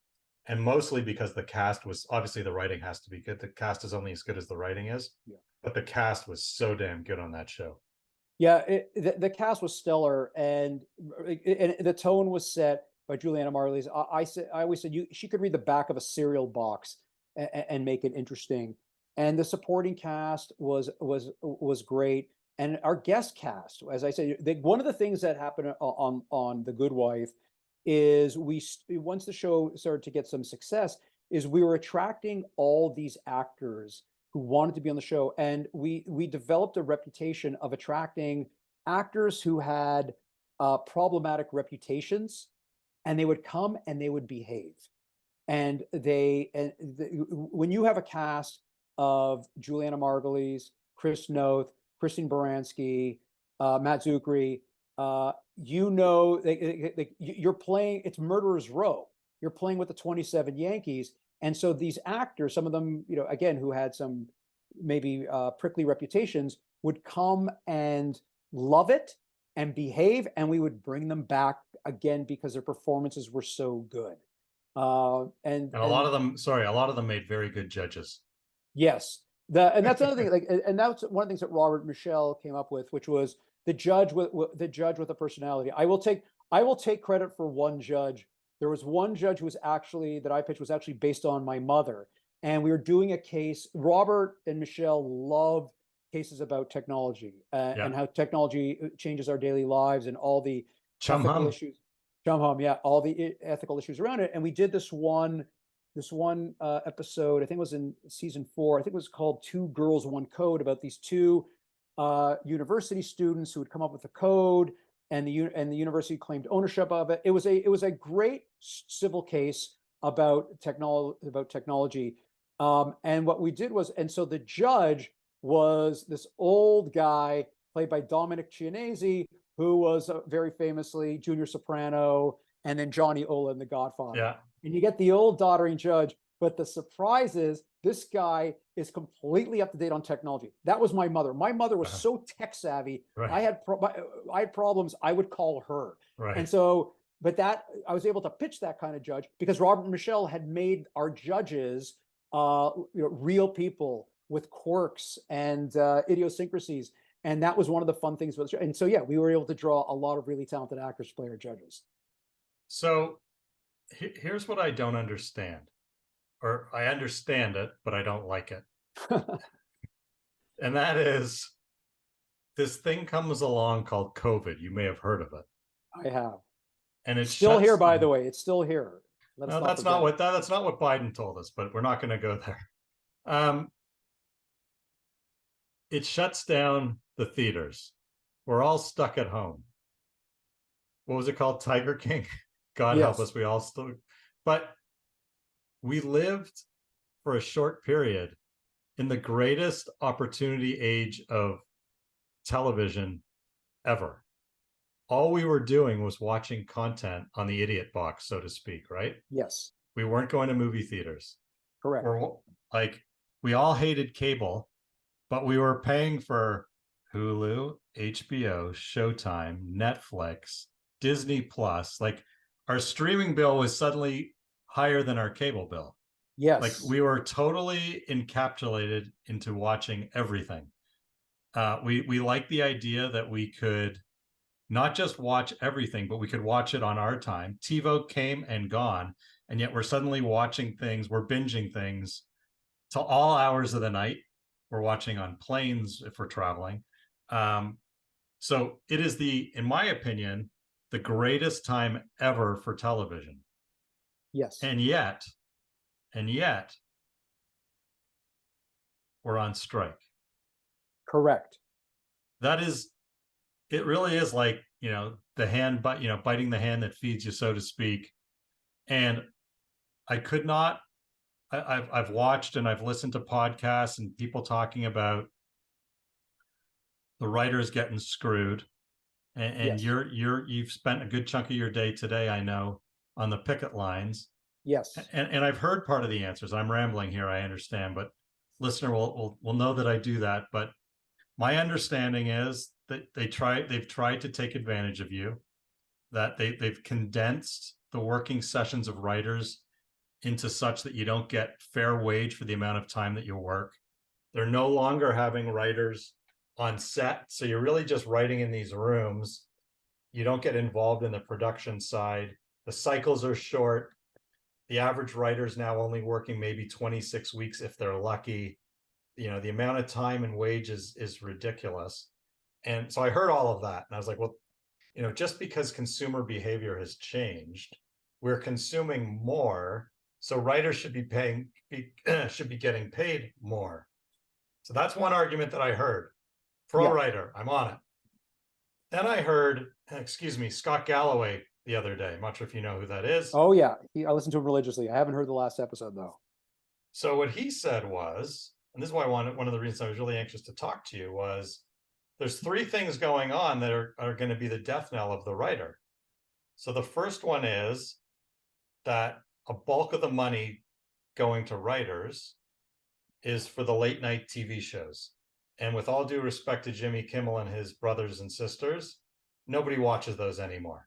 And mostly because the cast was, obviously the writing has to be good. The cast is only as good as the writing is. Yeah. But the cast was so damn good on that show. Yeah, the cast was stellar, and the tone was set by Juliana Marley's. I always said she could read the back of a cereal box and make it interesting. And the supporting cast was great, and our guest cast, as I said, one of the things that happened on The Good Wife is once the show started to get some success, is we were attracting all these actors who wanted to be on the show, and we developed a reputation of attracting actors who had problematic reputations, and they would come and they would behave. And when you have a cast of Juliana Margulies, Chris Noth, Christine Baranski, Matt Zuckery. You're playing, it's Murderer's Row. You're playing with the 27 Yankees. And so these actors, some of them, again, who had some maybe prickly reputations, would come and love it and behave, and we would bring them back again because their performances were so good. And a lot of them made very good judges. Yes. And that's another thing, and that's one of the things that Robert Michel came up with, which was the judge with a personality. I will take credit for one judge. There was one judge that I pitched was actually based on my mother. And we were doing a case. Robert and Michelle loved cases about technology and how technology changes our daily lives and all the ethical issues. All the ethical issues around it. And we did this one episode, I think it was in season 4. I think it was called 2 Girls, 1 Code, about these 2 university students who had come up with a code, and the university claimed ownership of it. It was a great civil case about technology. And what we did was, and so the judge was this old guy played by Dominic Chianese, who was very famously Junior Soprano, and then Johnny Ola in The Godfather. Yeah. And you get the old doddering judge, but the surprise is this guy is completely up to date on technology. That was my mother. My mother was so tech savvy. Right. I had problems. I would call her. Right. And so, I was able to pitch that kind of judge because Robert Michel had made our judges, real people with quirks and idiosyncrasies. And that was one of the fun things with the show. And so, we were able to draw a lot of really talented actors, player judges. So here's what I don't understand, or I understand it, but I don't like it. And that is, this thing comes along called COVID. You may have heard of it. I have. And it's still here, by the way. It's still here. No, that's not what Biden told us, but we're not going to go there. It shuts down the theaters. We're all stuck at home. What was it called? Tiger King? God help us, we all still. But we lived for a short period in the greatest opportunity age of television ever. All we were doing was watching content on the idiot box, so to speak, right? Yes. We weren't going to movie theaters. Correct. We all hated cable, but we were paying for Hulu, HBO, Showtime, Netflix, Disney Plus. Our streaming bill was suddenly higher than our cable bill. Yes. We were totally encapsulated into watching everything. We liked the idea that we could not just watch everything, but we could watch it on our time. TiVo came and gone, and yet we're suddenly watching things, we're binging things till all hours of the night. We're watching on planes if we're traveling. So it is in my opinion, the greatest time ever for television. Yes. And yet, we're on strike. Correct. It really is like, the hand, biting the hand that feeds you, so to speak. And I've watched and I've listened to podcasts and people talking about the writers getting screwed. And yes. you've spent a good chunk of your day today, I know, on the picket lines. Yes. And I've heard part of the answers. I'm rambling here, I understand, but listener will know that I do that. But my understanding is that they've tried to take advantage of you, that they've condensed the working sessions of writers into such that you don't get fair wage for the amount of time that you work. They're no longer having writers on set. So you're really just writing in these rooms. You don't get involved in the production side. The cycles are short. The average writer is now only working maybe 26 weeks if they're lucky. The amount of time and wage is ridiculous. And so I heard all of that and I was like, well, just because consumer behavior has changed, we're consuming more. So writers should be getting paid more. So that's one argument that I heard. Pro writer, I'm on it. Then I heard, Scott Galloway the other day. I'm not sure if you know who that is. Oh yeah, I listened to him religiously. I haven't heard the last episode though. So what he said was, and this is why one of the reasons I was really anxious to talk to you was there's three things going on that are going to be the death knell of the writer. So the first one is that a bulk of the money going to writers is for the late night TV shows. And with all due respect to Jimmy Kimmel and his brothers and sisters, nobody watches those anymore.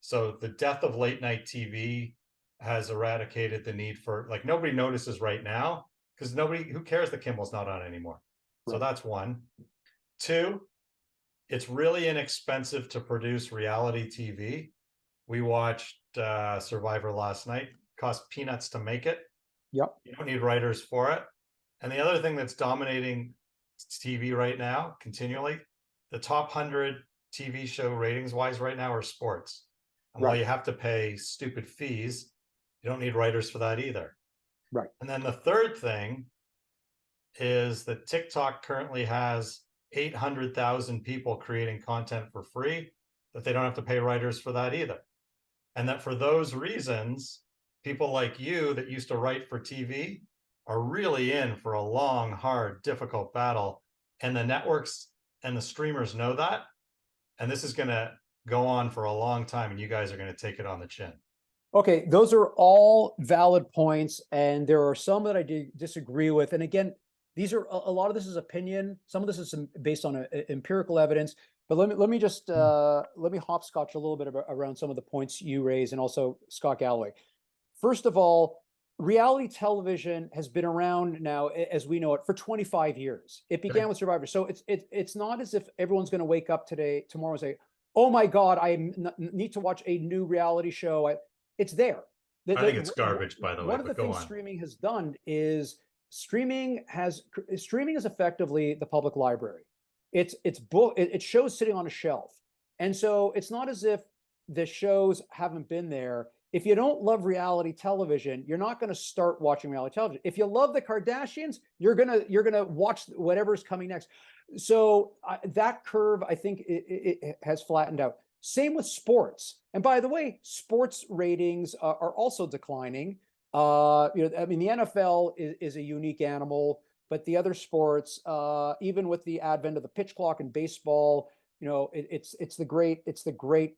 So the death of late night TV has eradicated the need for, like, nobody notices right now because who cares that Kimmel's not on anymore. Right. So that's one. Two, it's really inexpensive to produce reality TV. We watched Survivor last night. Cost peanuts to make it. Yep. You don't need writers for it. And the other thing that's dominating TV right now, continually, the top 100 TV show ratings wise right now are sports. And while you have to pay stupid fees, you don't need writers for that either. Right. And then the third thing is that TikTok currently has 800,000 people creating content for free, that they don't have to pay writers for that either. And that for those reasons, people like you that used to write for TV are really in for a long, hard, difficult battle. And the networks and the streamers know that. And this is going to go on for a long time, and you guys are going to take it on the chin. Okay, those are all valid points, and there are some that I disagree with. And again, these are a lot of this is opinion. Some of this is based on empirical evidence. But let me just let me hopscotch a little bit around some of the points you raised, and also Scott Galloway. First of all, reality television has been around now, as we know it, for 25 years. It began with Survivor, so it's not as if everyone's going to wake up tomorrow and say, "Oh my God, I need to watch a new reality show." It's there. I think it's garbage, by the way. One of the things streaming has done is streaming is effectively the public library. It's shows sitting on a shelf, and so it's not as if the shows haven't been there. If you don't love reality television, you're not going to start watching reality television. If you love the Kardashians, you're gonna watch whatever's coming next. So that curve, I think, it has flattened out. Same with sports. And by the way, sports ratings are also declining. I mean, the NFL is a unique animal, but the other sports, even with the advent of the pitch clock in baseball, it's the great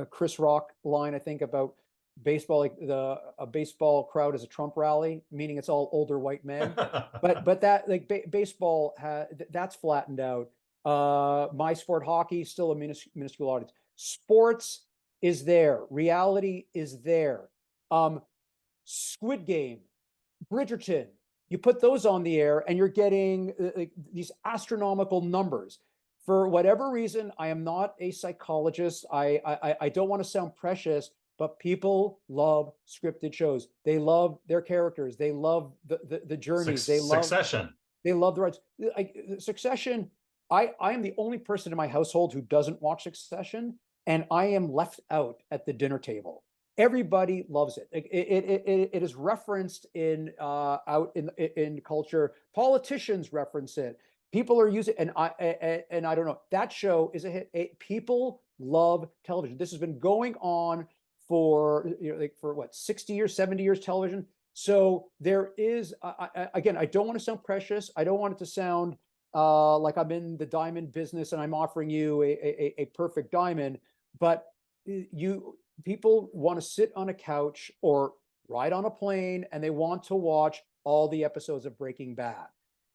Chris Rock line, I think, about baseball, like a baseball crowd is a Trump rally, meaning it's all older white men. but that, like, baseball that's flattened out. My sport, hockey, still a minuscule audience. Sports is there. Reality is there. Squid Game, Bridgerton, you put those on the air and you're getting these astronomical numbers. For whatever reason, I am not a psychologist. I don't want to sound precious, but people love scripted shows. They love their characters. They love the journeys. They love Succession. They love the rights. Succession. I am the only person in my household who doesn't watch Succession, and I am left out at the dinner table. Everybody loves it. It is referenced out in culture. Politicians reference it. People are using it, and I don't know. That show is a hit. People love television. This has been going on for for what, 60 years, 70 years television. So there is again, I don't want to sound precious. I don't want it to sound like I'm in the diamond business and I'm offering you a perfect diamond, but people want to sit on a couch or ride on a plane and they want to watch all the episodes of Breaking Bad.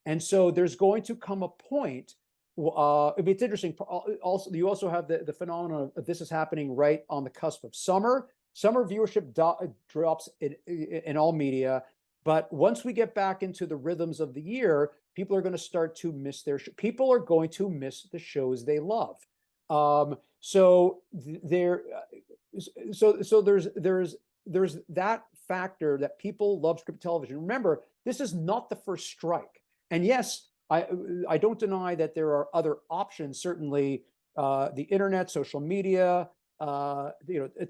And so there's going to come a point. It's interesting. Also, you also have the phenomenon of this is happening right on the cusp of summer. Summer viewership drops in all media, but once we get back into the rhythms of the year, people are going to start to miss people are going to miss the shows they love. So there's that factor that people love scripted television. Remember, this is not the first strike. And yes, I don't deny that there are other options. Certainly, the internet, social media,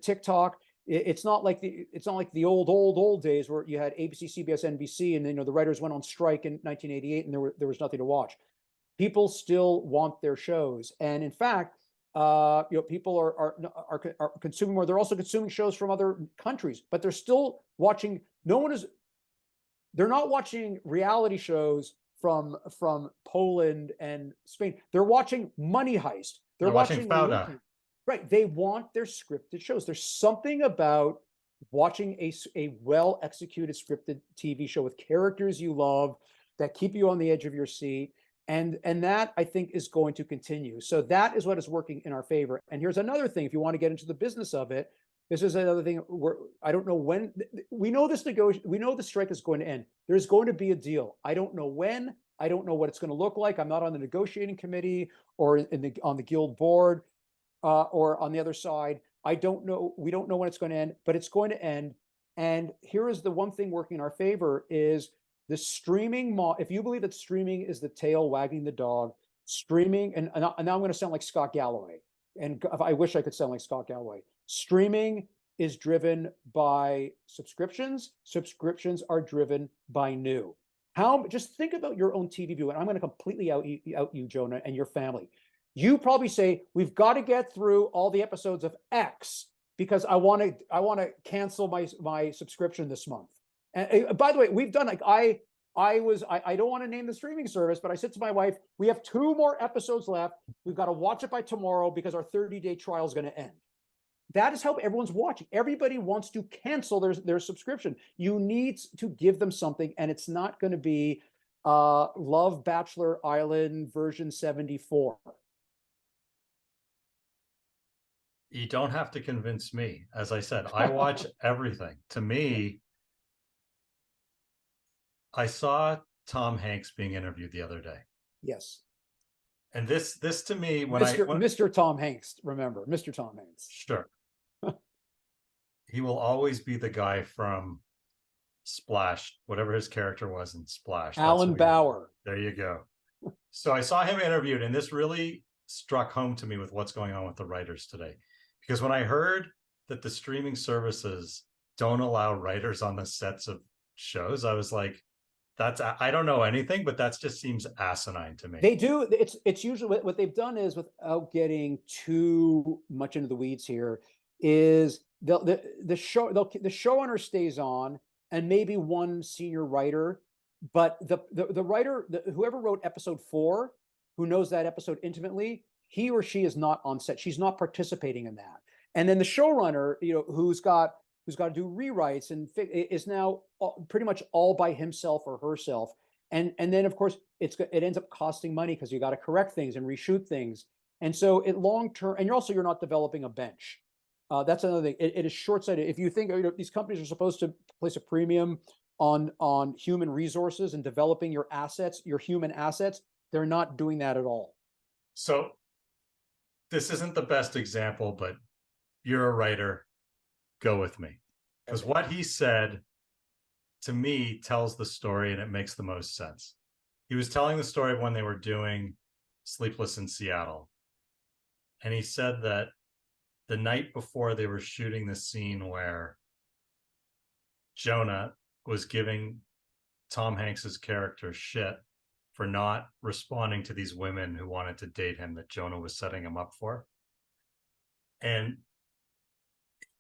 TikTok. It's not like the old days where you had ABC, CBS, NBC, and the writers went on strike in 1988, and there was nothing to watch. People still want their shows, and in fact, people are consuming more. They're also consuming shows from other countries, but they're still watching. No one is. They're not watching reality shows from Poland and Spain. They're watching Money Heist. They're watching Fauda. Right. They want their scripted shows. There's something about watching a well executed scripted TV show with characters you love that keep you on the edge of your seat. And that, I think, is going to continue. So that is what is working in our favor. And here's another thing, if you want to get into the business of it, this is another thing where I don't know when. We know we know the strike is going to end. There's going to be a deal. I don't know when. I don't know what it's going to look like. I'm not on the negotiating committee or on the guild board or on the other side. I don't know. We don't know when it's going to end, but it's going to end. And here is the one thing working in our favor is the streaming. If you believe that streaming is the tail wagging the dog, streaming, and now I'm going to sound like Scott Galloway, and I wish I could sound like Scott Galloway. Streaming is driven by subscriptions. Subscriptions are driven by new. Just think about your own TV view, and I'm going to completely out you, Jonah, and your family. You probably say, we've got to get through all the episodes of X because I want to cancel my subscription this month. And by the way, we've done, like, I don't want to name the streaming service, but I said to my wife, we have 2 more episodes left. We've got to watch it by tomorrow because our 30-day trial is going to end. That is how everyone's watching. Everybody wants to cancel their subscription. You need to give them something, and it's not going to be Love Bachelor Island version 74. You don't have to convince me. As I said, I watch everything. To me, I saw Tom Hanks being interviewed the other day. Yes. And this to me, Mr. Tom Hanks, remember, Mr. Tom Hanks. Sure. He will always be the guy from Splash, whatever his character was in Splash. Alan Bauer. There you go. So I saw him interviewed, and this really struck home to me with what's going on with the writers today. Because when I heard that the streaming services don't allow writers on the sets of shows, I was like, I don't know anything, but that just seems asinine to me. They do. It's usually what they've done is, without getting too much into the weeds here, is the showrunner stays on and maybe one senior writer, but the writer, whoever wrote episode 4, who knows that episode intimately, he or she is not on set. She's not participating in that. And then the showrunner, who's got to do rewrites and is now pretty much all by himself or herself. And then, of course, it ends up costing money because you got to correct things and reshoot things. And so long term, and you're not developing a bench. That's another thing. It is short-sighted. If you think these companies are supposed to place a premium on human resources and developing your assets, your human assets, they're not doing that at all. So this isn't the best example, but you're a writer. Go with me. Because what he said to me tells the story, and it makes the most sense. He was telling the story of when they were doing Sleepless in Seattle. And he said that the night before they were shooting the scene where Jonah was giving Tom Hanks's character shit for not responding to these women who wanted to date him that Jonah was setting him up for. And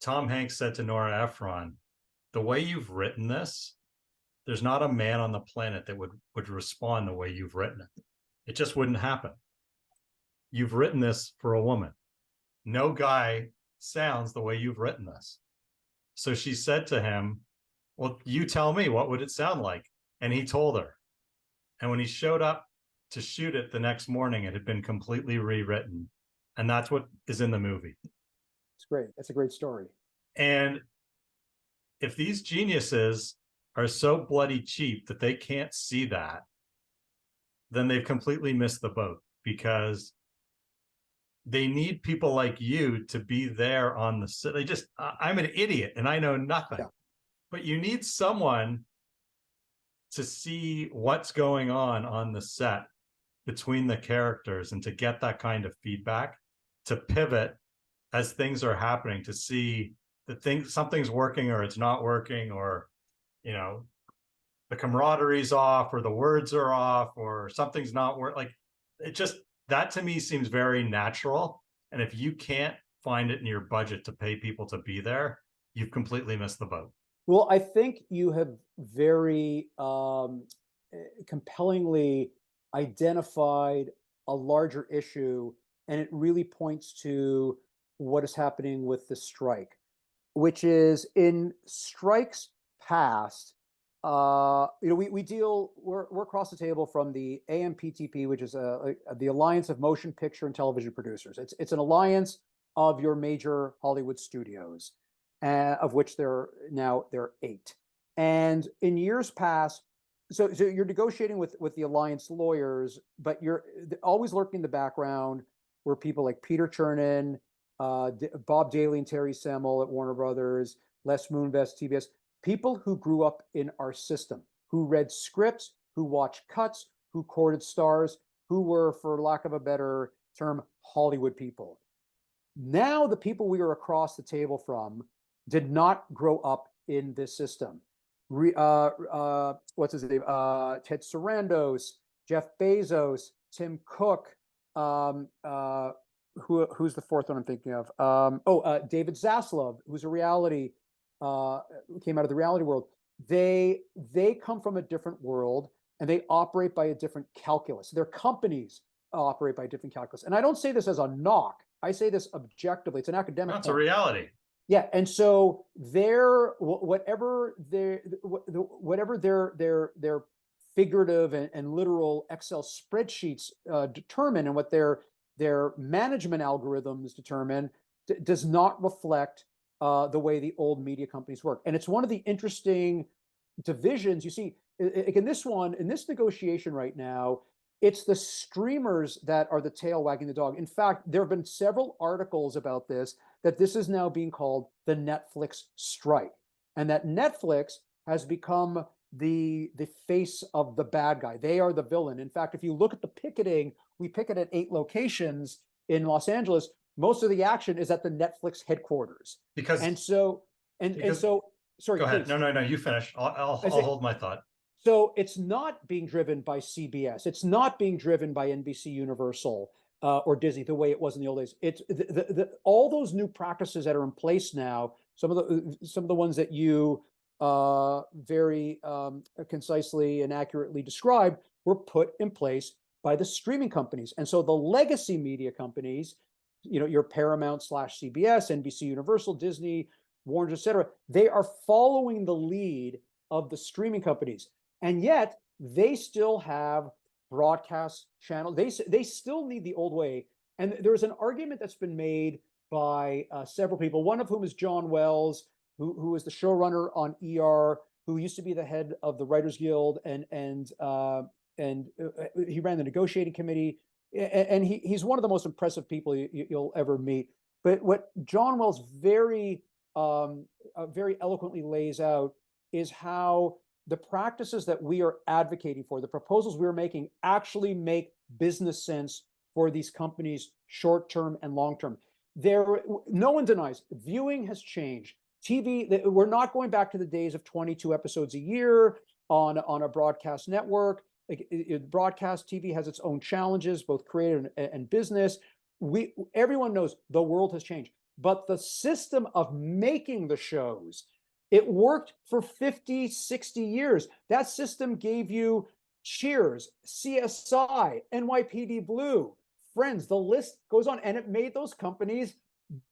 Tom Hanks said to Nora Ephron, the way you've written this, there's not a man on the planet that would respond the way you've written it. It just wouldn't happen. You've written this for a woman. No guy sounds the way you've written this. So she said to him, well, you tell me, what would it sound like? And he told her. And when he showed up to shoot it the next morning, it had been completely rewritten. And that's what is in the movie. It's great. That's a great story. And if these geniuses are so bloody cheap that they can't see that, then they've completely missed the boat, because they need people like you to be there on the set. I'm an idiot and I know nothing, but you need someone to see what's going on the set between the characters and to get that kind of feedback, to pivot as things are happening, to see that something's working or it's not working, or, the camaraderie's off or the words are off or something's not working. Like, that to me seems very natural. And if you can't find it in your budget to pay people to be there, you've completely missed the boat. Well, I think you have very compellingly identified a larger issue, and it really points to what is happening with the strike, which is in strikes past. We're across the table from the AMPTP, which is the Alliance of Motion Picture and Television Producers. It's an alliance of your major Hollywood studios, of which there are 8. And in years past, so you're negotiating with the alliance lawyers, but you're always lurking in the background were people like Peter Chernin, Bob Daly and Terry Semel at Warner Brothers, Les Moonves, TBS, people who grew up in our system, who read scripts, who watched cuts, who courted stars, who were, for lack of a better term, Hollywood people. Now, the people we are across the table from did not grow up in this system. What's his name? Ted Sarandos, Jeff Bezos, Tim Cook, who's the fourth one I'm thinking of? David Zaslav, who's a reality, came out of the reality world. They come from a different world, and they operate by a different calculus. Their companies operate by a different calculus. And I don't say this as a knock. I say this objectively. It's an academic. That's a reality. Yeah, and so whatever their figurative and literal Excel spreadsheets determine, and what their management algorithms determine, does not reflect the way the old media companies work. And it's one of the interesting divisions you see. In this negotiation right now, it's the streamers that are the tail wagging the dog. In fact, there have been several articles about this, that this is now being called the Netflix strike, and that Netflix has become the face of the bad guy. They are the villain. In fact, if you look at the picketing, we picket at 8 locations in Los Angeles. Most of the action is at the Netflix headquarters. Sorry. Go ahead. Please. No. You finish. I'll hold my thought. So it's not being driven by CBS. It's not being driven by NBC Universal or Disney the way it was in the old days. It's all those new practices that are in place now. Some of the ones that you very concisely and accurately described were put in place by the streaming companies. And so the legacy media companies, your Paramount / CBS, NBC Universal, Disney, Warner, etc., they are following the lead of the streaming companies. And yet they still have broadcast channels. They still need the old way. And there's an argument that's been made by several people, one of whom is John Wells, who is the showrunner on ER, who used to be the head of the Writers Guild, and he ran the negotiating committee. And he's one of the most impressive people you'll ever meet. But what John Wells very eloquently lays out is how the practices that we are advocating for, the proposals we're making, actually make business sense for these companies, short-term and long-term. No one denies viewing has changed. TV, we're not going back to the days of 22 episodes a year on a broadcast network. Broadcast TV has its own challenges, both creative and business. Everyone knows the world has changed, but the system of making the shows, it worked for 50, 60 years. That system gave you Cheers, CSI, NYPD Blue, Friends, the list goes on. And it made those companies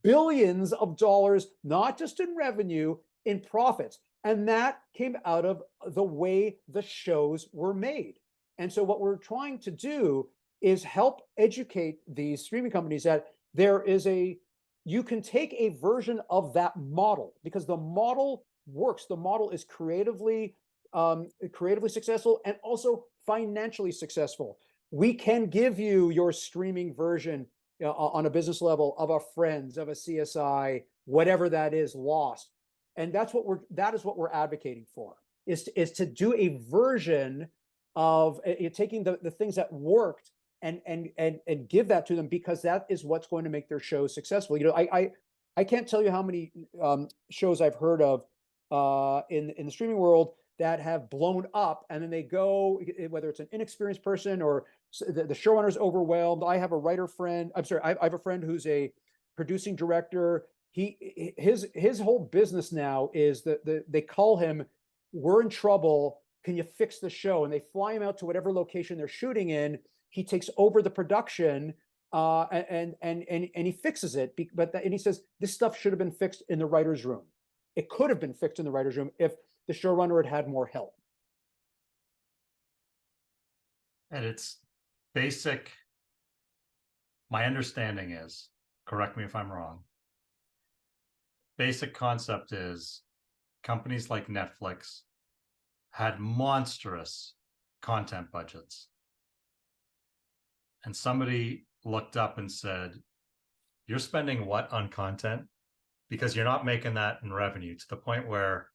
billions of dollars, not just in revenue, in profits. And that came out of the way the shows were made. And so what we're trying to do is help educate these streaming companies that you can take a version of that model, because the model works. The model is creatively successful and also financially successful. We can give you your streaming version on a business level of a Friends, of a CSI, whatever that is, Lost. And that is what we're advocating for, is to do a version of taking the things that worked and give that to them, because that is what's going to make their shows successful. I can't tell you how many shows I've heard of in the streaming world that have blown up, and then they go, whether it's an inexperienced person or the showrunner's overwhelmed. I have a writer friend. I have a friend who's a producing director his whole business now is that they call him, we're in trouble, can you fix the show? And they fly him out to whatever location they're shooting in. He takes over the production, and he fixes it. And he says this stuff should have been fixed in the writer's room. It could have been fixed in the writer's room if the showrunner had more help. And it's basic. My understanding is, correct me if I'm wrong, basic concept is companies like Netflix had monstrous content budgets. And somebody looked up and said, you're spending what on content? Because you're not making that in revenue, to the point where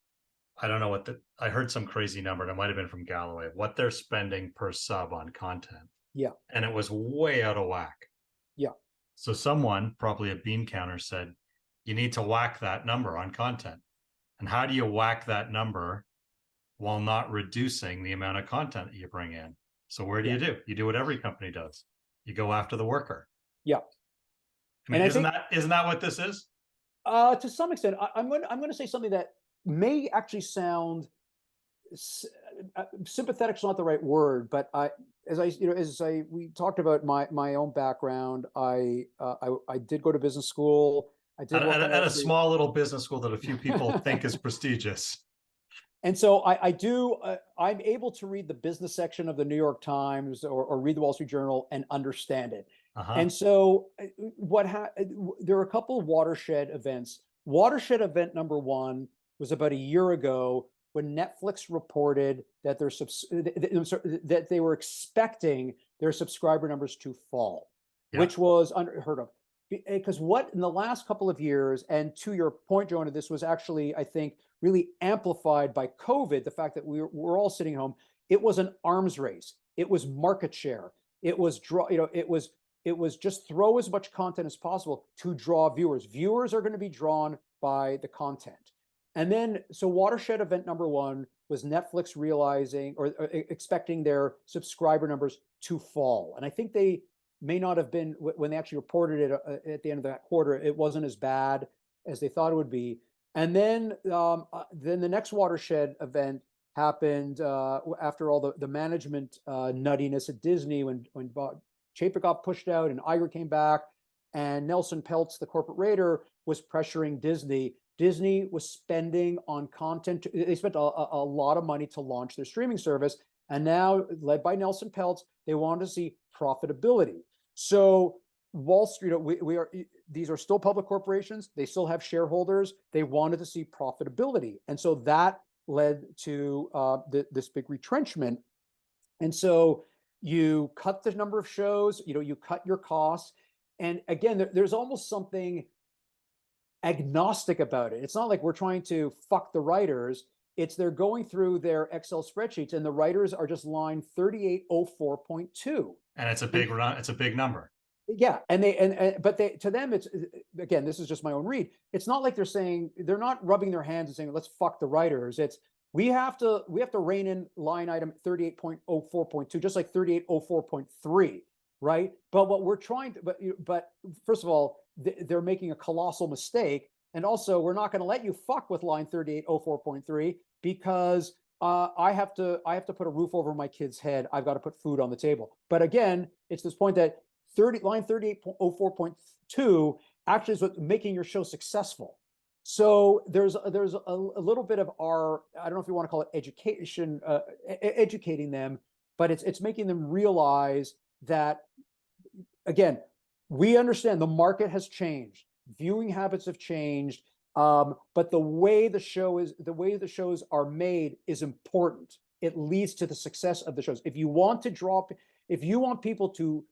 I don't know I heard some crazy number, and it might have been from Galloway, what they're spending per sub on content. Yeah. And it was way out of whack. Yeah. So someone, probably a bean counter, said, you need to whack that number on content. And how do you whack that number while not reducing the amount of content that you bring in? So where do you do? You do what every company does. You go after the worker. Yeah. I mean, isn't that what this is? To some extent, I'm going to say something that may actually sound sympathetic is not the right word, but we talked about my own background. I did go to business school. I did at a small little business school that a few people think is prestigious. And so I'm able to read the business section of the New York Times or read the Wall Street Journal and understand it. And so there are a couple of watershed events. Watershed event number one was about a year ago when Netflix reported that that they were expecting their subscriber numbers to fall, which was unheard of. Because what in the last couple of years, and to your point, Jonah, this was actually, I think, really amplified by COVID, the fact that we're all sitting home. It was an arms race. It was market share. It was it was just throw as much content as possible to draw viewers. Viewers are going to be drawn by the content. And then, so watershed event number one was Netflix realizing or expecting their subscriber numbers to fall. And I think they may not have been, when they actually reported it at the end of that quarter, it wasn't as bad as they thought it would be. And then the next watershed event happened after all the management nuttiness at Disney when Chapek got pushed out and Iger came back, and Nelson Peltz, the corporate raider, was pressuring Disney. Disney was spending on content. They spent a lot of money to launch their streaming service. And now, led by Nelson Peltz, they wanted to see profitability. So Wall Street, these are still public corporations. They still have shareholders. They wanted to see profitability. And so that led to this big retrenchment. And so you cut the number of shows, you cut your costs. And again, there's almost something agnostic about it. It's not like we're trying to fuck the writers. It's they're going through their Excel spreadsheets, and the writers are just line 3804.2. And it's a big run. It's a big number. Yeah, but to them, it's, again, this is just my own read. It's not like they're not rubbing their hands and saying, let's fuck the writers. It's we have to rein in line item 38.04.2, just like 3804.3, right? But what we're trying to, but first of all, they're making a colossal mistake. And also, we're not going to let you fuck with line 3804.3 because I have to put a roof over my kid's head. I've got to put food on the table. But again, it's this point that line 3804.2 actually is what's making your show successful. So there's a little bit of I don't know if you want to call it education, educating them, but it's making them realize that, again, we understand the market has changed. Viewing habits have changed, but the way the shows are made is important. It leads to the success of the shows. If you want people to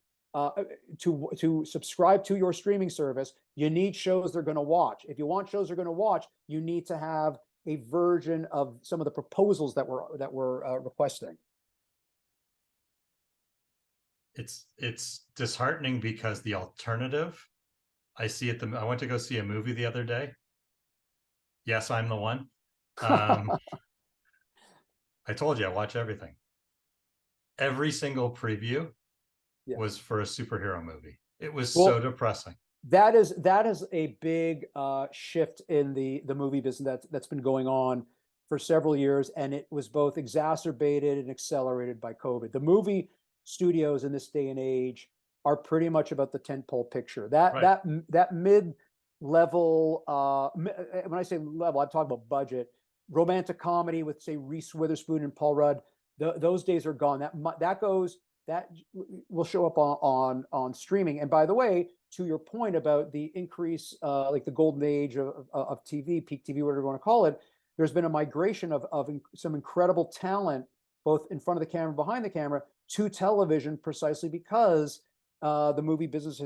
subscribe to your streaming service, you need shows they're going to watch. If you want shows they're going to watch, you need to have a version of some of the proposals that we're requesting. It's disheartening because the alternative I see I went to go see a movie the other day. Yes, I'm the one. I told you I watch everything. Every single preview was for a superhero movie. It was so depressing. that is a big shift in the movie business that's been going on for several years, and it was both exacerbated and accelerated by COVID. The movie studios in this day and age are pretty much about the tentpole picture. That Right. that mid level, when I say level, I'm talking about budget, romantic comedy with, say, Reese Witherspoon and Paul Rudd. Those days are gone. That will show up on streaming. And by the way, to your point about the increase, like the golden age of TV, peak TV, whatever you want to call it, there's been a migration of some incredible talent, both in front of the camera and behind the camera, to television, precisely because the movie business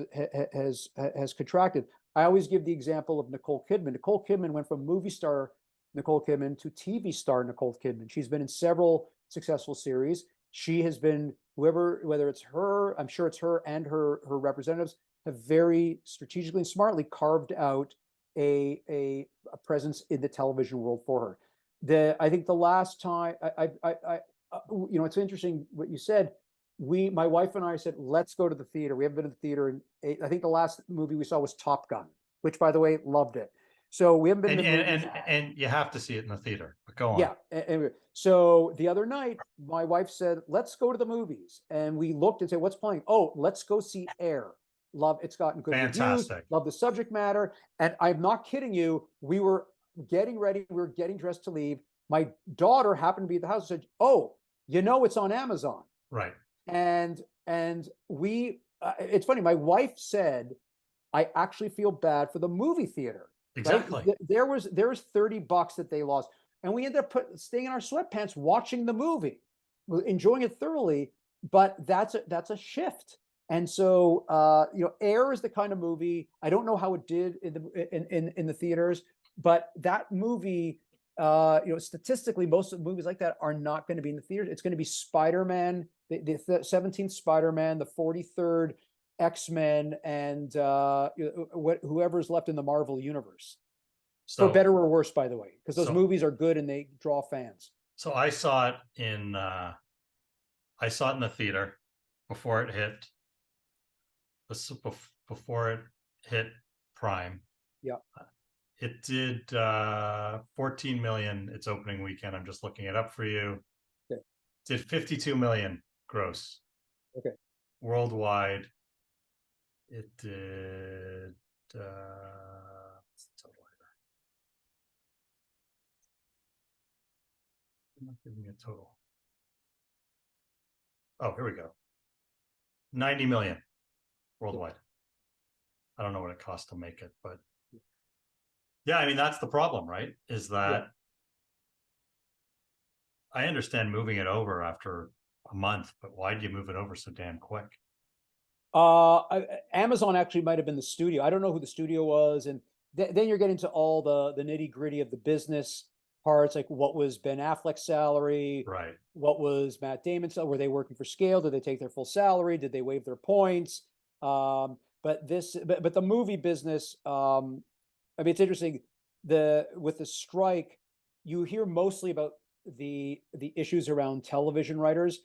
has contracted. I always give the example of Nicole Kidman. Nicole Kidman went from movie star Nicole Kidman to TV star Nicole Kidman. She's been in several successful series. She has been, whether it's her, I'm sure it's her and her representatives, have very strategically and smartly carved out a presence in the television world for her. I think the last time it's interesting what you said. My wife and I said, let's go to the theater. We haven't been to the theater I think the last movie we saw was Top Gun, which, by the way, loved it. So we haven't been and you have to see it in the theater. But go on. Yeah. Anyway, so the other night, my wife said, let's go to the movies. And we looked and said, what's playing? Oh, let's go see Air. Love, it's gotten good reviews. Love the subject matter. And I'm not kidding you. We were getting ready. We were getting dressed to leave. My daughter happened to be at the house and said, oh, it's on Amazon. Right. And we, it's funny. My wife said, I actually feel bad for the movie theater. Exactly. Right? There was $30 that they lost. And we ended up staying in our sweatpants, watching the movie, enjoying it thoroughly. But that's a shift. And so, Air is the kind of movie, I don't know how it did in the theaters, but that movie, statistically, most of the movies like that are not going to be in the theaters. It's going to be Spider-Man, the 17th Spider-Man, the 43rd X-Men, and whoever's left in the Marvel universe. For better or worse, by the way, because those movies are good and they draw fans. So I saw it in the theater before it hit Prime. Yeah. It did 14 million its opening weekend. I'm just looking it up for you. Okay. Did 52 million gross. Okay. Worldwide, it did I'm not giving me a total. Oh, here we go. 90 million worldwide. I don't know what it cost to make it, but yeah, I mean, that's the problem, right? Is that I understand moving it over after a month, but why do you move it over so damn quick? Amazon actually might have been the studio. I don't know who the studio was. And then you're getting to all the nitty gritty of the business parts, like what was Ben Affleck's salary? Right. What was Matt Damon's salary? Were they working for scale? Did they take their full salary? Did they waive their points? But the movie business, I mean, it's interesting. With the strike, you hear mostly about the issues around television writers.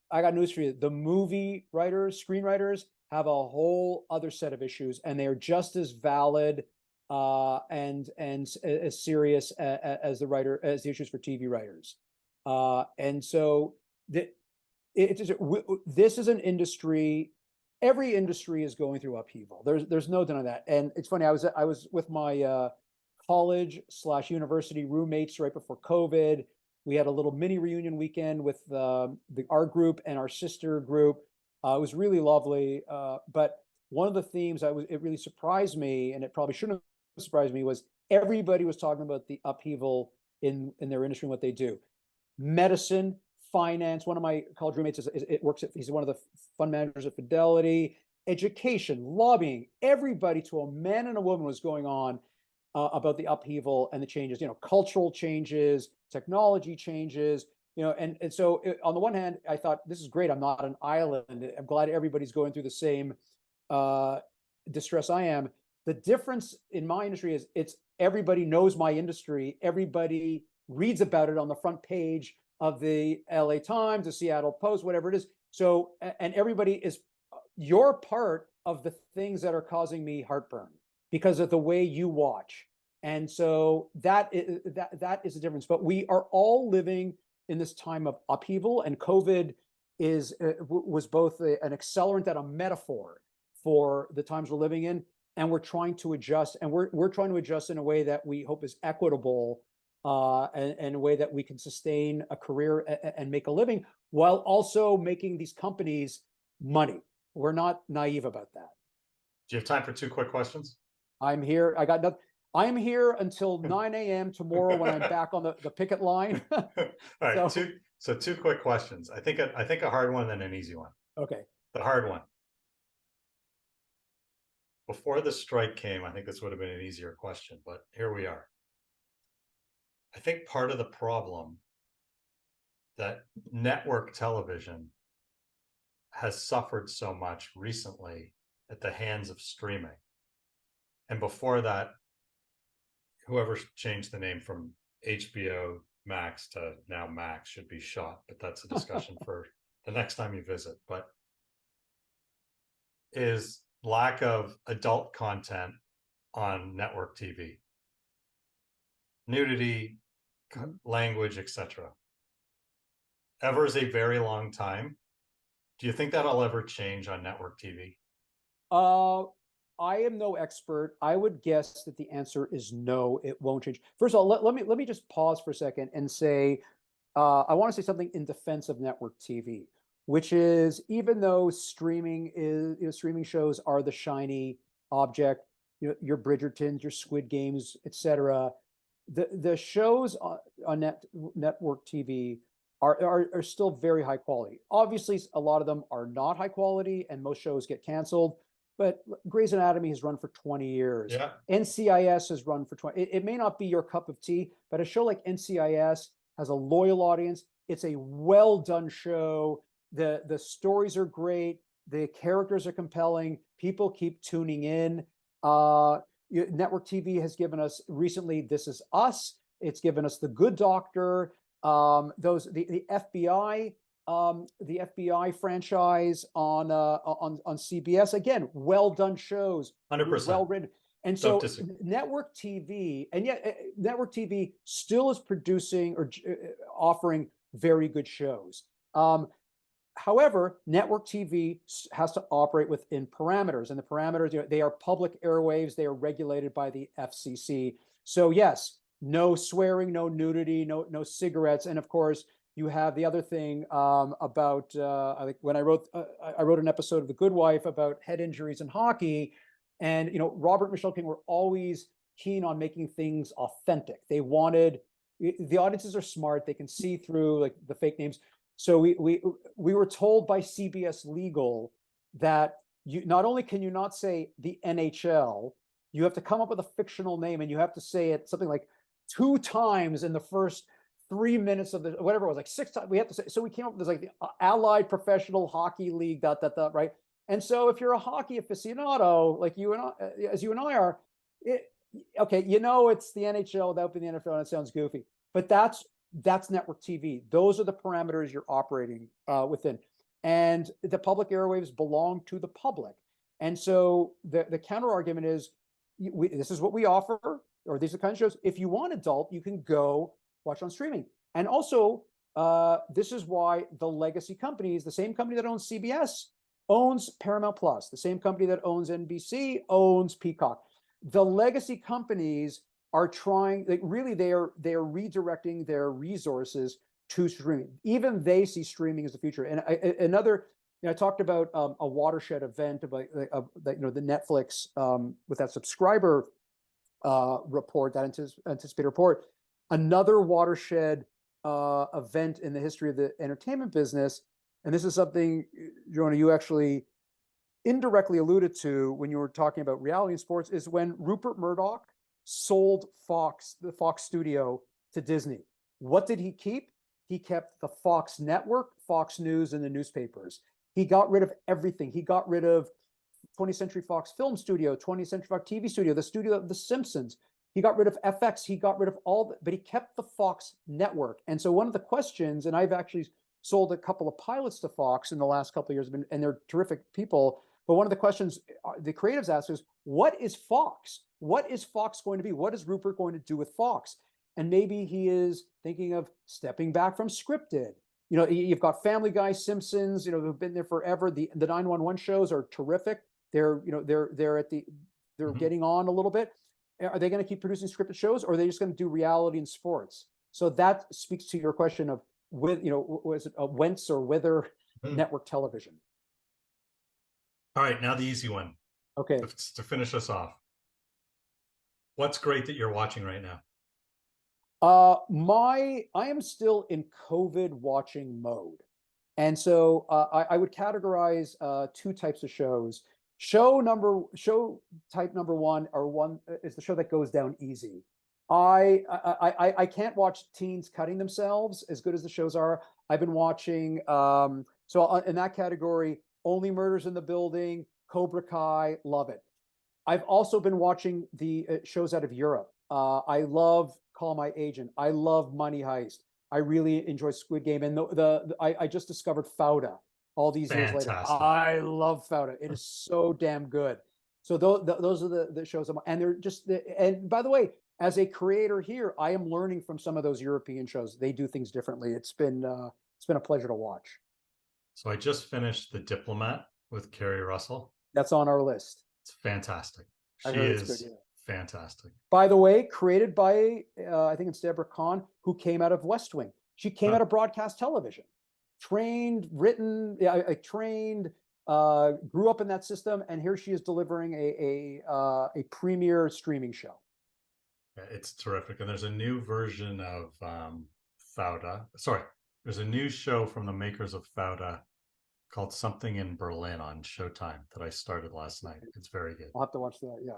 I got news for you. The movie writers, screenwriters, have a whole other set of issues, and they are just as valid and as serious as the issues for TV writers. And so this is an industry. Every industry is going through upheaval. There's no denying that. And it's funny. I was with my college/university roommates right before COVID. We had a little mini reunion weekend with our group and our sister group. It was really lovely. But one of the themes it really surprised me, and it probably shouldn't have surprised me, was everybody was talking about the upheaval in their industry and what they do. Medicine, finance. One of my college roommates he's one of the fund managers at Fidelity. Education, lobbying. Everybody, to a man and a woman, was going on about the upheaval and the changes. Cultural changes, technology changes. And so on the one hand, I thought, this is great. I'm not an island. I'm glad everybody's going through the same distress I am. The difference in my industry is everybody knows my industry. Everybody reads about it on the front page of the LA Times, the Seattle Post, whatever it is. So, and everybody is, your part of the things that are causing me heartburn because of the way you watch. And so that is the difference. But we are all living in this time of upheaval, and COVID was both an accelerant and a metaphor for the times we're living in. And we're trying to adjust, and we're trying to adjust in a way that we hope is equitable, and a way that we can sustain a career and make a living while also making these companies money. We're not naive about that. Do you have time for 2 quick questions? I'm here. I got nothing. I am here until 9 a.m. tomorrow when I'm back on the picket line. All right, so 2 quick questions. I think a hard one and an easy one. Okay. The hard one. Before the strike came, I think this would have been an easier question, but here we are. I think part of the problem that network television has suffered so much recently at the hands of streaming. And before that, whoever changed the name from HBO Max to now Max should be shot, but that's a discussion for the next time you visit. But is lack of adult content on network TV, nudity, language, etc. Ever is a very long time. Do you think that'll ever change on network TV? I am no expert. I would guess that the answer is no, it won't change. First of all, let me just pause for a second and say, I want to say something in defense of network TV, which is, even though streaming shows are the shiny object, your Bridgertons, your Squid Games, etc., the shows on network TV are still very high quality. Obviously, a lot of them are not high quality, and most shows get canceled. But Grey's Anatomy has run for 20 years. Yeah. NCIS has run for 20. It may not be your cup of tea, but a show like NCIS has a loyal audience. It's a well done show. The stories are great. The characters are compelling. People keep tuning in. Network TV has given us recently This Is Us. It's given us The Good Doctor. The FBI. The FBI franchise on CBS, again, well done shows, 100%. well written. And so network TV, and yet network TV still is producing or offering very good shows. However, network TV has to operate within parameters, and the parameters, they are public airwaves. They are regulated by the FCC. So yes, no swearing, no nudity, no cigarettes, and of course, you have the other thing about I think when I wrote an episode of The Good Wife about head injuries in hockey, and Robert and Michelle King were always keen on making things authentic. They wanted, the audiences are smart; they can see through like the fake names. So we were told by CBS Legal that you not only can you not say the NHL, you have to come up with a fictional name, and you have to say it something like 2 times in the first 3 minutes of the, whatever it was, like 6 times we have to say. So we came up with this, like, the Allied Professional Hockey League, right? And so if you're a hockey aficionado, like you and I, as you and I are, okay, it's the NHL without being the NFL, and it sounds goofy, but that's network TV. Those are the parameters you're operating within, and the public airwaves belong to the public. And so the counter argument is, this is what we offer, or these are the kind of shows. If you want adult, you can go watch on streaming. And also, this is why the legacy companies, the same company that owns CBS, owns Paramount Plus. The same company that owns NBC owns Peacock. The legacy companies are trying, like, really, they are redirecting their resources to streaming. Even they see streaming as the future. And I talked about a watershed event about the Netflix with that subscriber report, that anticipated report. Another watershed event in the history of the entertainment business, and this is something, Jonah, you actually indirectly alluded to when you were talking about reality in sports, is when Rupert Murdoch sold the Fox studio to Disney. What did he keep? He kept the Fox network, Fox News, and the newspapers. He got rid of everything. He got rid of 20th Century Fox Film Studio, 20th Century Fox TV Studio, the studio of The Simpsons. He got rid of FX. He got rid of but he kept the Fox network. And so one of the questions, and I've actually sold a couple of pilots to Fox in the last couple of years, and they're terrific people. But one of the questions the creatives ask is, what is Fox? What is Fox going to be? What is Rupert going to do with Fox? And maybe he is thinking of stepping back from scripted. You know, you've got Family Guy, Simpsons, you know, who've been there forever. The 911 shows are terrific. They're, you know, they're getting on a little bit. Are they going to keep producing scripted shows, or are they just going to do reality and sports? So that speaks to your question of, with, you know, was it a whence or whither network television? All right, now the easy one. Okay. To finish us off. What's great that you're watching right now? I am still in COVID watching mode. And so I would categorize two types of shows. Show type number one is the show that goes down easy. I can't watch teens cutting themselves as good as the shows are. I've been watching so in that category, Only Murders in the Building, Cobra Kai, love it. I've also been watching the shows out of Europe. I love Call My Agent. I love Money Heist. I really enjoy Squid Game, and I just discovered Fauda all these years later. I love Fauda. It is so damn good. So those are the shows, and they're just. And by the way, as a creator here, I am learning from some of those European shows. They do things differently. It's been a pleasure to watch. So I just finished The Diplomat with Kerry Russell. That's on our list. It's fantastic. She is fantastic. By the way, created by I think it's Deborah Kahn, who came out of West Wing. She came out of broadcast television, trained, written, trained, grew up in that system, and here she is delivering a premier streaming show. Yeah, it's terrific, and there's a new version of Fauda. Sorry, there's a new show from the makers of Fauda called Something in Berlin on Showtime that I started last night. It's very good. I'll have to watch that. Yeah.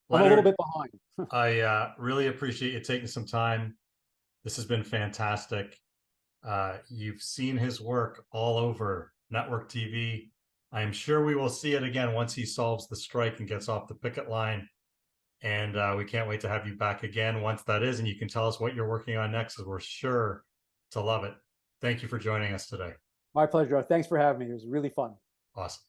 Leonard, I'm a little bit behind. I really appreciate you taking some time. This has been fantastic. You've seen his work all over network TV. I'm sure we will see it again once he solves the strike and gets off the picket line. And we can't wait to have you back again once that is. And you can tell us what you're working on next, because we're sure to love it. Thank you for joining us today. My pleasure. Thanks for having me. It was really fun. Awesome.